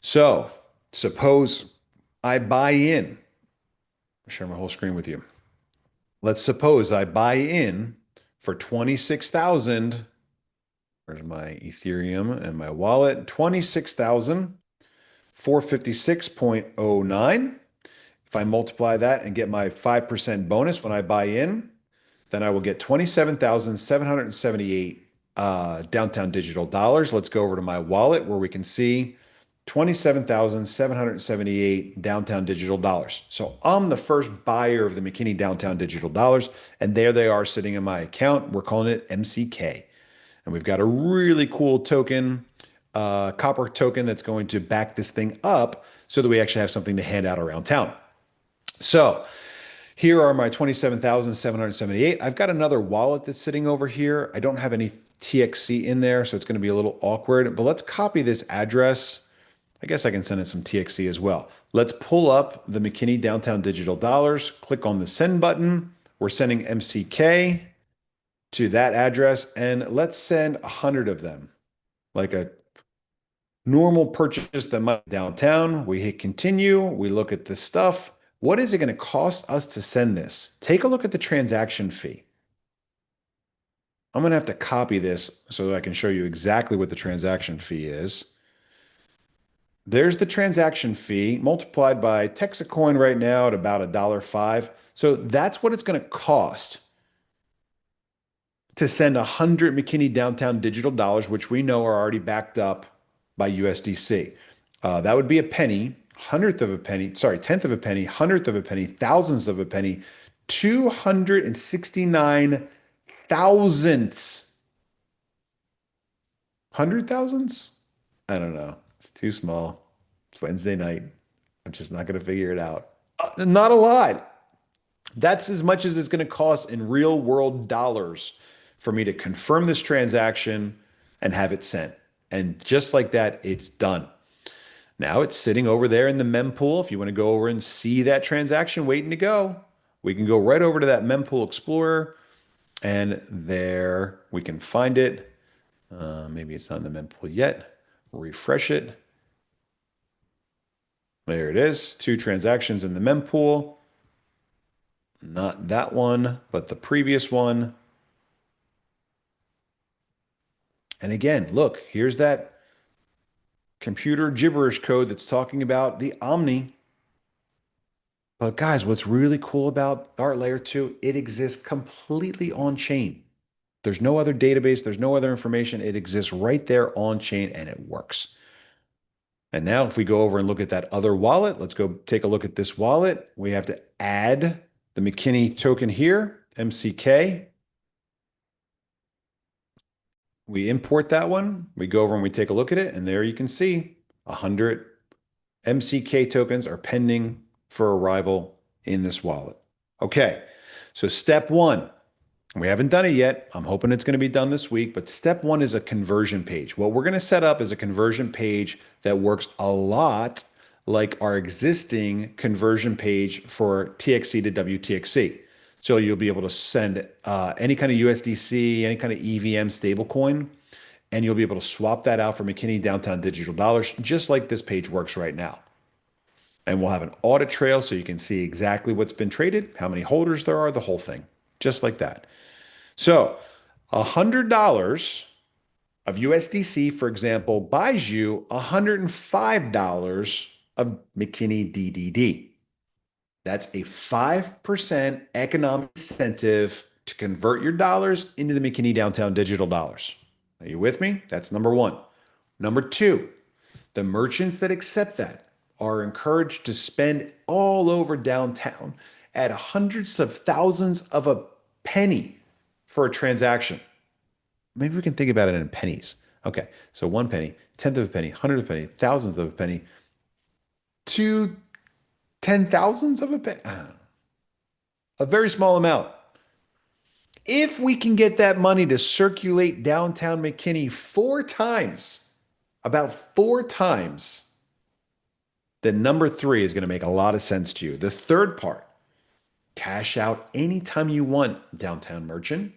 So suppose I buy in. I'll share my whole screen with you. Let's suppose I buy in for 26,000. Where's my Ethereum and my wallet? 26,456.09. If I multiply that and get my 5% bonus when I buy in, then I will get 27,778 downtown digital dollars. Let's go over to my wallet where we can see $27,778 downtown digital dollars. So I'm the first buyer of the McKinney downtown digital dollars, and there they are sitting in my account. We're calling it MCK. And we've got a really cool token, copper token that's going to back this thing up so that we actually have something to hand out around town. So here are my 27,778. I've got another wallet that's sitting over here. I don't have any TXC in there, so it's going to be a little awkward, but let's copy this address. I guess I can send it some TXC as well. Let's pull up the McKinney Downtown Digital Dollars, click on the send button. We're sending MCK to that address, and let's send 100 of them, like a normal purchase that might be downtown. We hit continue. We look at the stuff. What is it going to cost us to send this? Take a look at the transaction fee. I'm going to have to copy this so that I can show you exactly what the transaction fee is. There's the transaction fee multiplied by TexitCoin right now at about $1.05. So that's what it's going to cost to send 100 McKinney downtown digital dollars, which we know are already backed up by USDC. That would be a penny, hundredth of a penny, sorry, tenth of a penny, hundredth of a penny, thousandths of a penny, 269 thousandths. Hundred thousandths? I don't know. It's too small. It's Wednesday night. I'm just not going to figure it out. Not a lot. That's as much as it's going to cost in real world dollars for me to confirm this transaction and have it sent. And just like that, it's done. Now it's sitting over there in the mempool. If you want to go over and see that transaction waiting to go, we can go right over to that mempool explorer and there we can find it. Maybe it's not in the mempool yet. Refresh it. There it is. 2 transactions in the mempool. Not that one, but the previous one. And again, look, here's that computer gibberish code that's talking about the Omni. But guys, what's really cool about Art Layer 2, it exists completely on chain. There's no other database, there's no other information. It exists right there on chain and it works. And now if we go over and look at that other wallet, let's go take a look at this wallet. We have to add the McKinney token here, MCK. We import that one. We go over and we take a look at it. And there you can see 100 MCK tokens are pending for arrival in this wallet. Okay, so step 1. We haven't done it yet. I'm hoping it's going to be done this week, but step 1 is a conversion page. What we're going to set up is a conversion page that works a lot like our existing conversion page for TXC to WTXC. So you'll be able to send any kind of USDC, any kind of EVM stablecoin, and you'll be able to swap that out for McKinney Downtown Digital Dollars, just like this page works right now. And we'll have an audit trail so you can see exactly what's been traded, how many holders there are, the whole thing, just like that. So $100 of USDC, for example, buys you $105 of McKinney DDD. That's a 5% economic incentive to convert your dollars into the McKinney Downtown Digital Dollars. Are you with me? That's number 1. Number 2, the merchants that accept that are encouraged to spend all over downtown at hundreds of thousands of a penny for a transaction. Maybe we can think about it in pennies. Okay, so 1 penny, tenth of a penny, hundredth of a penny, thousandth of a penny, 2 10,000ths of a penny. A very small amount. If we can get that money to circulate downtown McKinney 4 times, about 4 times, then number 3 is going to make a lot of sense to you. The third part, cash out anytime you want, downtown merchant.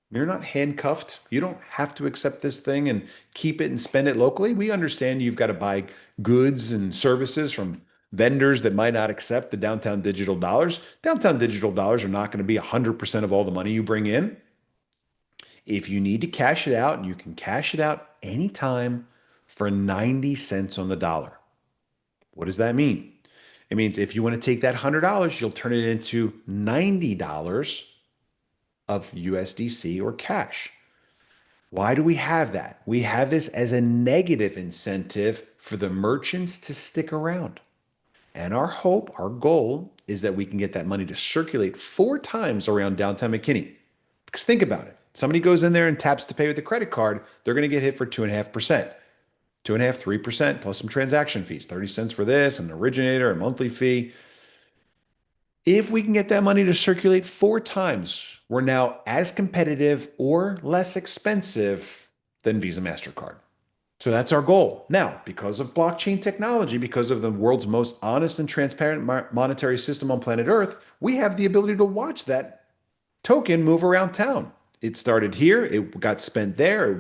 You're not handcuffed. You don't have to accept this thing and keep it and spend it locally. We understand you've got to buy goods and services from vendors that might not accept the downtown digital dollars. Downtown digital dollars are not going to be 100% of all the money you bring in. If you need to cash it out, you can cash it out anytime for 90 cents on the dollar. What does that mean? It means if you want to take that $100, you'll turn it into $90 of USDC or cash. Why do we have that? We have this as a negative incentive for the merchants to stick around. And our hope, our goal is that we can get that money to circulate 4 times around downtown McKinney. Because think about it. Somebody goes in there and taps to pay with a credit card, they're going to get hit for 2.5%. 2.5, 3% plus some transaction fees, 30 cents for this, an originator, a monthly fee. If we can get that money to circulate 4 times, we're now as competitive or less expensive than Visa MasterCard. So that's our goal. Now, because of blockchain technology, because of the world's most honest and transparent monetary system on planet Earth, we have the ability to watch that token move around town. It started here, it got spent there, it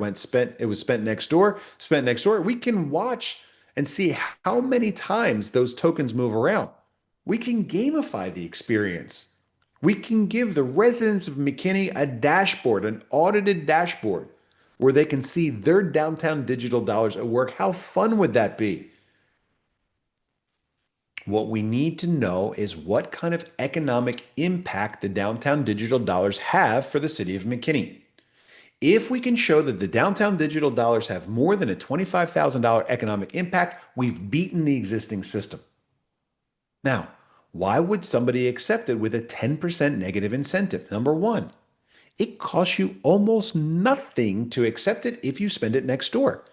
was spent next door, spent next door. We can watch and see how many times those tokens move around. We can gamify the experience. We can give the residents of McKinney a dashboard, an audited dashboard, where they can see their downtown digital dollars at work. How fun would that be? What we need to know is what kind of economic impact the downtown digital dollars have for the city of McKinney. If we can show that the downtown digital dollars have more than a $25,000 economic impact, we've beaten the existing system. Now, why would somebody accept it with a 10% negative incentive? Number one, it costs you almost nothing to accept it if you spend it next door.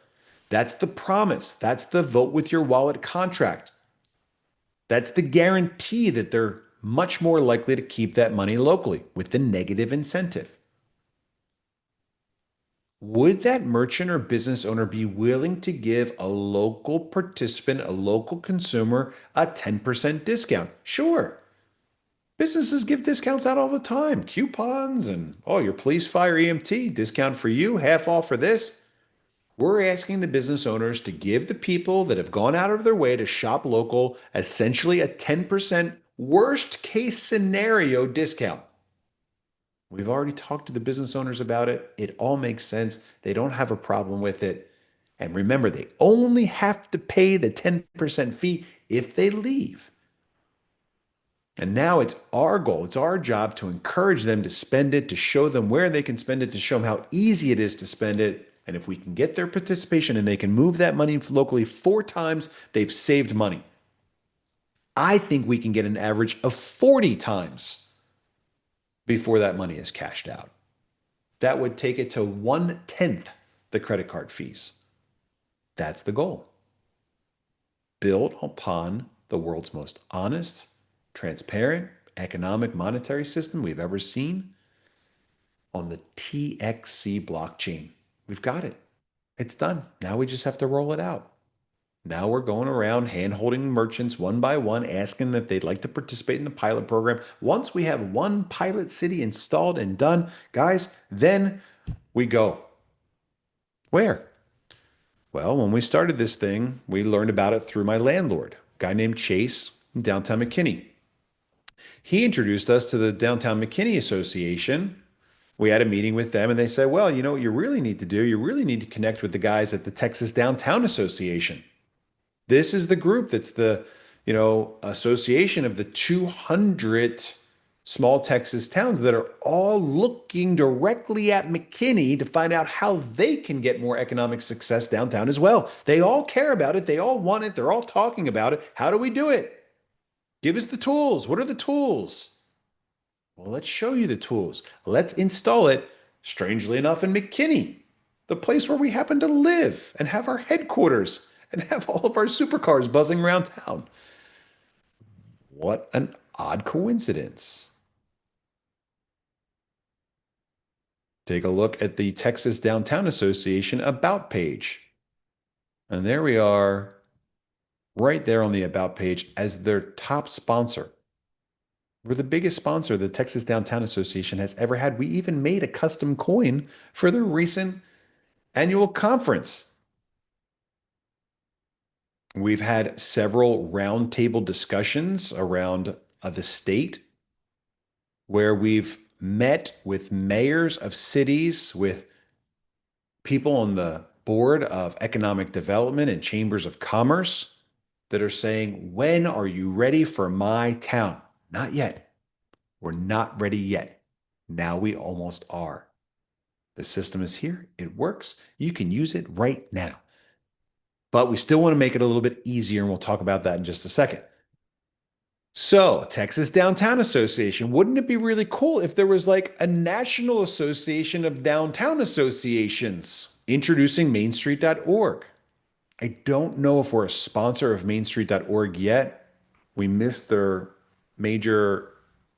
That's the promise. That's the vote with your wallet contract. That's the guarantee that they're much more likely to keep that money locally with the negative incentive. Would that merchant or business owner be willing to give a local participant, a local consumer, a 10% discount? Sure. Businesses give discounts out all the time, coupons and, oh, your police, fire, EMT, discount for you, half off for this. We're asking the business owners to give the people that have gone out of their way to shop local essentially a 10% worst case scenario discount. We've already talked to the business owners about it. It all makes sense. They don't have a problem with it. And remember, they only have to pay the 10% fee if they leave. And now it's our goal, it's our job to encourage them to spend it, to show them where they can spend it, to show them how easy it is to spend it. And if we can get their participation and they can move that money locally 4 times, they've saved money. I think we can get an average of 40 times before that money is cashed out. That would take it to 1/10 the credit card fees. That's the goal. Built upon the world's most honest, transparent, economic monetary system we've ever seen on the TXC blockchain. We've got it. It's done. Now we just have to roll it out. Now we're going around hand holding merchants one by one, asking if they'd like to participate in the pilot program. Once we have one pilot city installed and done, guys, then we go. Where? Well, when we started this thing, we learned about it through my landlord, a guy named Chase in downtown McKinney. He introduced us to the Downtown McKinney Association. We had a meeting with them and they said, well, you know what you really need to do? You really need to connect with the guys at the Texas Downtown Association. This is the group that's the, association of the 200 small Texas towns that are all looking directly at McKinney to find out how they can get more economic success downtown as well. They all care about it. They all want it. They're all talking about it. How do we do it? Give us the tools. What are the tools? Well, let's show you the tools. Let's install it, strangely enough, in McKinney, the place where we happen to live and have our headquarters and have all of our supercars buzzing around town. What an odd coincidence. Take a look at the Texas Downtown Association About page. And there we are, right there on the About page as their top sponsor. We're the biggest sponsor the Texas Downtown Association has ever had. We even made a custom coin for the recent annual conference. We've had several roundtable discussions around the state where we've met with mayors of cities, with people on the board of economic development and chambers of commerce that are saying, when are you ready for my town? Not yet. We're not ready yet. Now we almost are. The system is here. It works. You can use it right now. But we still want to make it a little bit easier, and we'll talk about that in just a second. So, Texas Downtown Association, wouldn't it be really cool if there was like a national association of downtown associations introducing mainstreet.org? I don't know if we're a sponsor of mainstreet.org yet. We missed their major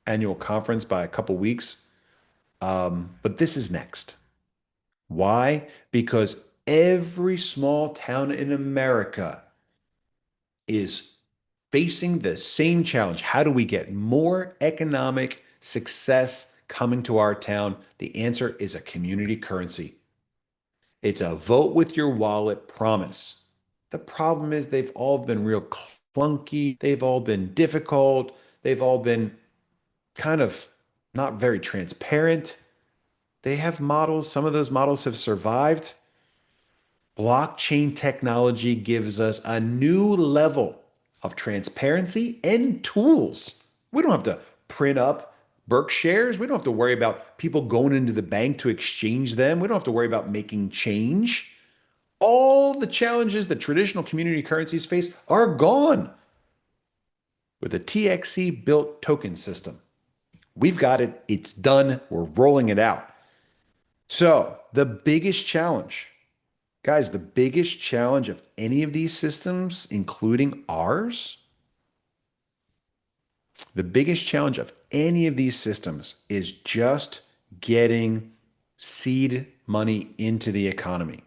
annual conference by a couple weeks. But this is next. Why? Because every small town in America is facing the same challenge. How do we get more economic success coming to our town? The answer is a community currency. It's a vote with your wallet promise. The problem is they've all been real clunky. They've all been difficult. They've all been kind of not very transparent. They have models. Some of those models have survived. Blockchain technology gives us a new level of transparency and tools. We don't have to print up Berkshires. We don't have to worry about people going into the bank to exchange them. We don't have to worry about making change. All the challenges that traditional community currencies face are gone with a TXC built token system. We've got it. It's done. We're rolling it out. So, the biggest challenge, guys, the biggest challenge of any of these systems, including ours, the biggest challenge of any of these systems is just getting seed money into the economy.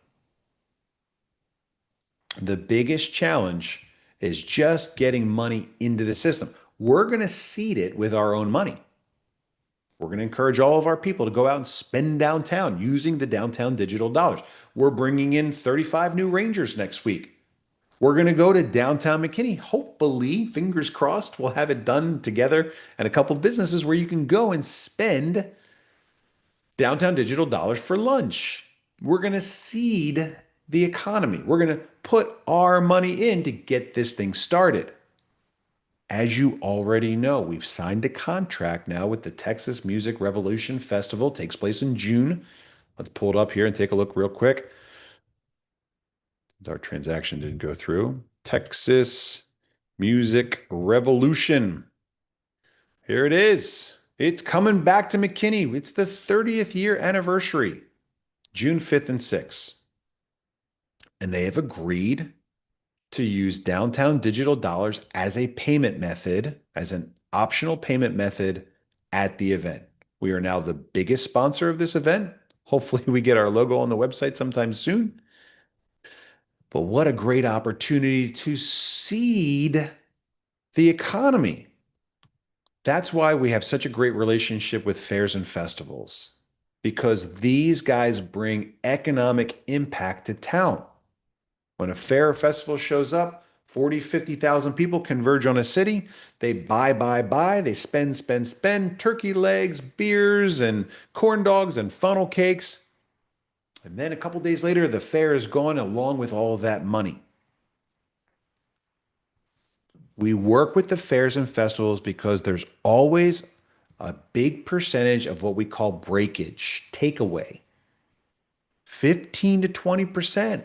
The biggest challenge is just getting money into the system. We're going to seed it with our own money. We're going to encourage all of our people to go out and spend downtown using the downtown digital dollars. We're bringing in 35 new Rangers next week. We're going to go to downtown McKinney. Hopefully, fingers crossed, we'll have it done together and a couple of businesses where you can go and spend downtown digital dollars for lunch. We're going to seed the economy. We're going to put our money in to get this thing started. As you already know, we've signed a contract now with the Texas Music Revolution Festival. It takes place in June. Let's pull it up here and take a look real quick. Our transaction didn't go through. Texas Music Revolution. Here it is. It's coming back to McKinney. It's the 30th year anniversary, June 5th and 6th. And they have agreed to use downtown digital dollars as a payment method, as an optional payment method at the event. We are now the biggest sponsor of this event. Hopefully, we get our logo on the website sometime soon. But what a great opportunity to seed the economy. That's why we have such a great relationship with fairs and festivals, because these guys bring economic impact to town. When a fair or festival shows up, 40, 50,000 people converge on a city. They buy. They spend, turkey legs, beers, and corn dogs and funnel cakes. And then a couple days later, the fair is gone along with all of that money. We work with the fairs and festivals because there's always a big percentage of what we call breakage, takeaway. 15 to 20%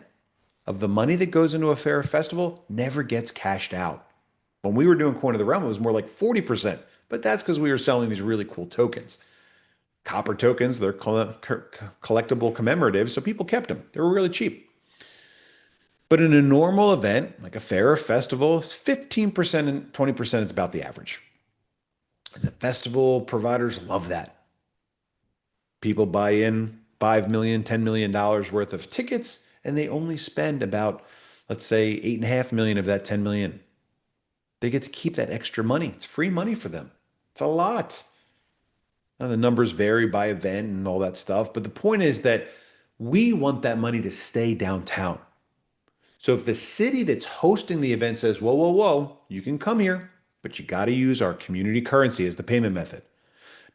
of the money that goes into a fair or festival never gets cashed out. When we were doing Coin of the Realm, it was more like 40%, but that's because we were selling these really cool tokens. Copper tokens, they're collectible commemoratives, so people kept them. They were really cheap. But in a normal event, like a fair or festival, 15% and 20% is about the average. And the festival providers love that. People buy in $5 million, $10 million worth of tickets, and they only spend about, let's say, 8.5 million of that 10 million. They get to keep that extra money. It's free money for them. It's a lot. Now, the numbers vary by event and all that stuff, but the point is that we want that money to stay downtown. So if the city that's hosting the event says, whoa, whoa, whoa, you can come here, but you got to use our community currency as the payment method.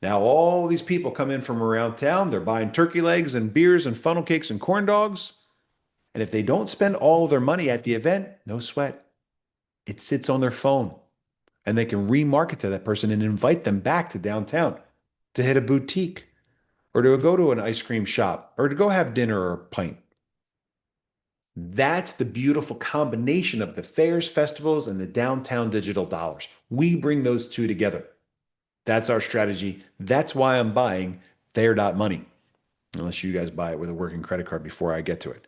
Now, all these people come in from around town. They're buying turkey legs and beers and funnel cakes and corn dogs. And if they don't spend all of their money at the event, no sweat. It sits on their phone and they can remarket to that person and invite them back to downtown to hit a boutique or to go to an ice cream shop, or to go have dinner or a pint. That's the beautiful combination of the fairs, festivals, and the downtown digital dollars. We bring those two together. That's our strategy. That's why I'm buying Fair.money, unless you guys buy it with a working credit card before I get to it.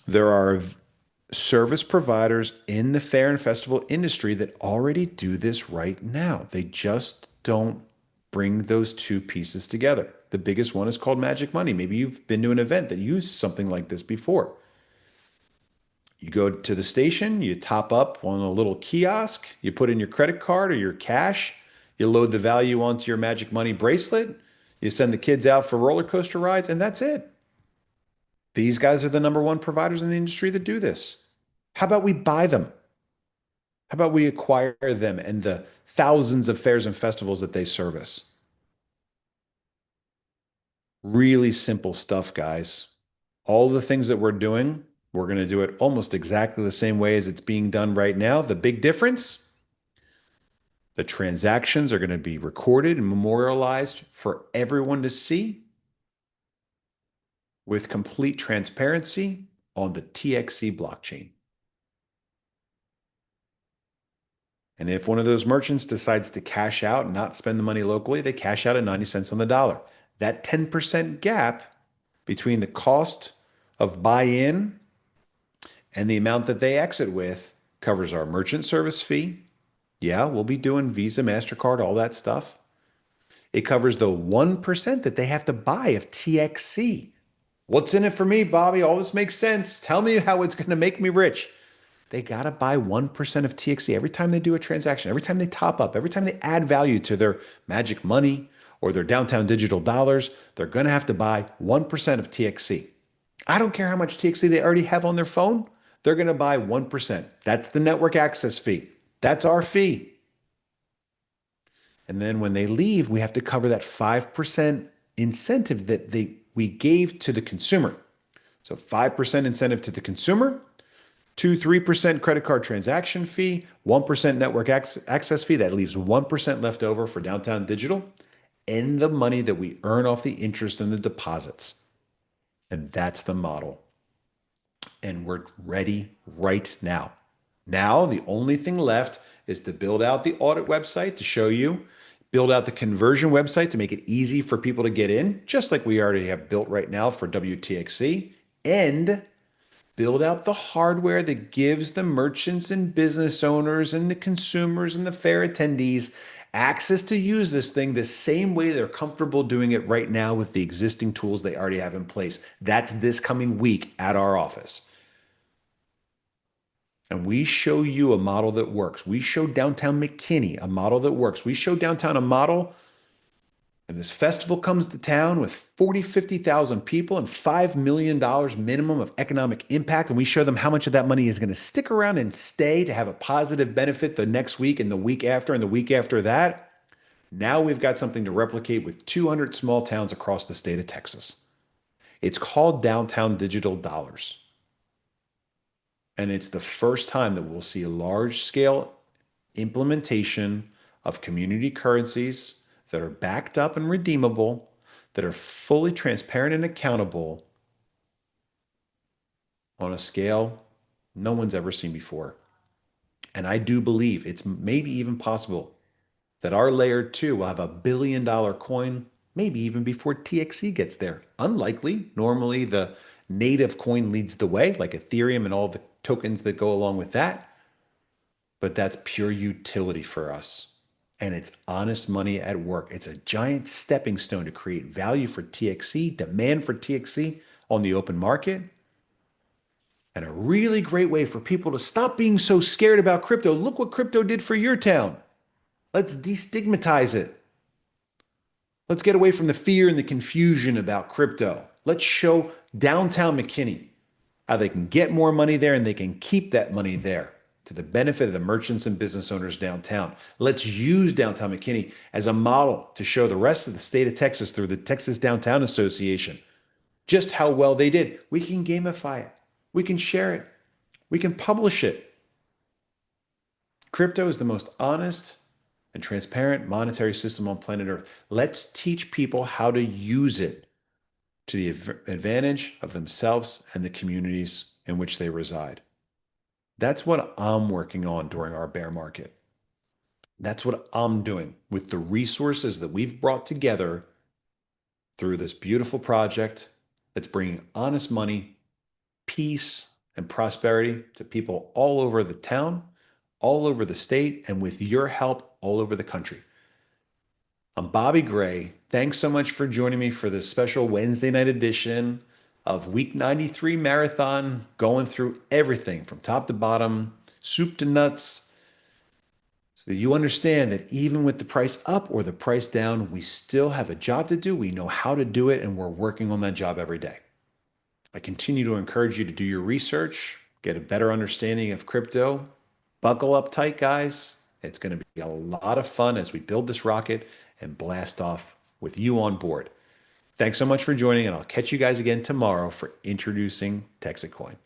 There are service providers in the fair and festival industry that already do this right now. They just don't bring those two pieces together. The biggest one is called Magic Money. Maybe you've been to an event that used something like this before. You go to the station, you top up on a little kiosk, you put in your credit card or your cash, you load the value onto your Magic Money bracelet, you send the kids out for roller coaster rides, and that's it. These guys are the number one providers in the industry that do this. How about we buy them? How about we acquire them and the thousands of fairs and festivals that they service? Really simple stuff, guys. All the things that we're doing, we're going to do it almost exactly the same way as it's being done right now. The big difference, the transactions are going to be recorded and memorialized for everyone to see with complete transparency on the TXC blockchain. And if one of those merchants decides to cash out and not spend the money locally, they cash out at 90 cents on the dollar. That 10% gap between the cost of buy-in and the amount that they exit with covers our merchant service fee. Yeah, we'll be doing Visa, MasterCard, all that stuff. It covers the 1% that they have to buy of TXC. What's in it for me, Bobby? All this makes sense. Tell me how it's going to make me rich. They got to buy 1% of TXC every time they do a transaction, every time they top up, every time they add value to their Magic Money or their downtown digital dollars. They're going to have to buy 1% of TXC. I don't care how much TXC they already have on their phone. They're going to buy 1%. That's the network access fee. That's our fee. And then when they leave, we have to cover that 5% incentive that we gave to the consumer. So 5% incentive to the consumer, 3% credit card transaction fee, 1% network access fee. That leaves 1% left over for downtown digital and the money that we earn off the interest and the deposits. And that's the model. And we're ready right now. Now, the only thing left is to build out the audit website to show you, build out the conversion website to make it easy for people to get in, just like we already have built right now for WTXC, and build out the hardware that gives the merchants and business owners and the consumers and the fair attendees access to use this thing the same way they're comfortable doing it right now with the existing tools they already have in place. That's this coming week at our office. And we show you a model that works. We show downtown McKinney a model that works. We show downtown a model, and this festival comes to town with 40, 50,000 people and $5 million minimum of economic impact. And we show them how much of that money is going to stick around and stay to have a positive benefit the next week and the week after and the week after that. Now we've got something to replicate with 200 small towns across the state of Texas. It's called Downtown Digital Dollars. And it's the first time that we'll see a large scale implementation of community currencies that are backed up and redeemable, that are fully transparent and accountable on a scale no one's ever seen before. And I do believe it's maybe even possible that our layer two will have $1 billion coin, maybe even before TXC gets there. Unlikely. Normally, the native coin leads the way, like Ethereum and all the tokens that go along with that. But that's pure utility for us. And it's honest money at work. It's a giant stepping stone to create value for TXC, demand for TXC on the open market, and a really great way for people to stop being so scared about crypto. Look what crypto did for your town. Let's destigmatize it. Let's get away from the fear and the confusion about crypto. Let's show downtown McKinney how they can get more money there and they can keep that money there to the benefit of the merchants and business owners downtown. Let's use downtown McKinney as a model to show the rest of the state of Texas through the Texas Downtown Association just how well they did. We can gamify it. We can share it. We can publish it. Crypto is the most honest and transparent monetary system on planet Earth. Let's teach people how to use it to the advantage of themselves and the communities in which they reside. That's what I'm working on during our bear market. That's what I'm doing with the resources that we've brought together through this beautiful project that's bringing honest money, peace, and prosperity to people all over the town, all over the state, and with your help, all over the country. I'm Bobby Gray. Thanks so much for joining me for this special Wednesday night edition of Week 93 Marathon, going through everything from top to bottom, soup to nuts, so that you understand that even with the price up or the price down, we still have a job to do. We know how to do it, and we're working on that job every day. I continue to encourage you to do your research, get a better understanding of crypto. Buckle up tight, guys. It's going to be a lot of fun as we build this rocket and blast off with you on board. Thanks so much for joining, and I'll catch you guys again tomorrow for introducing TexitCoin.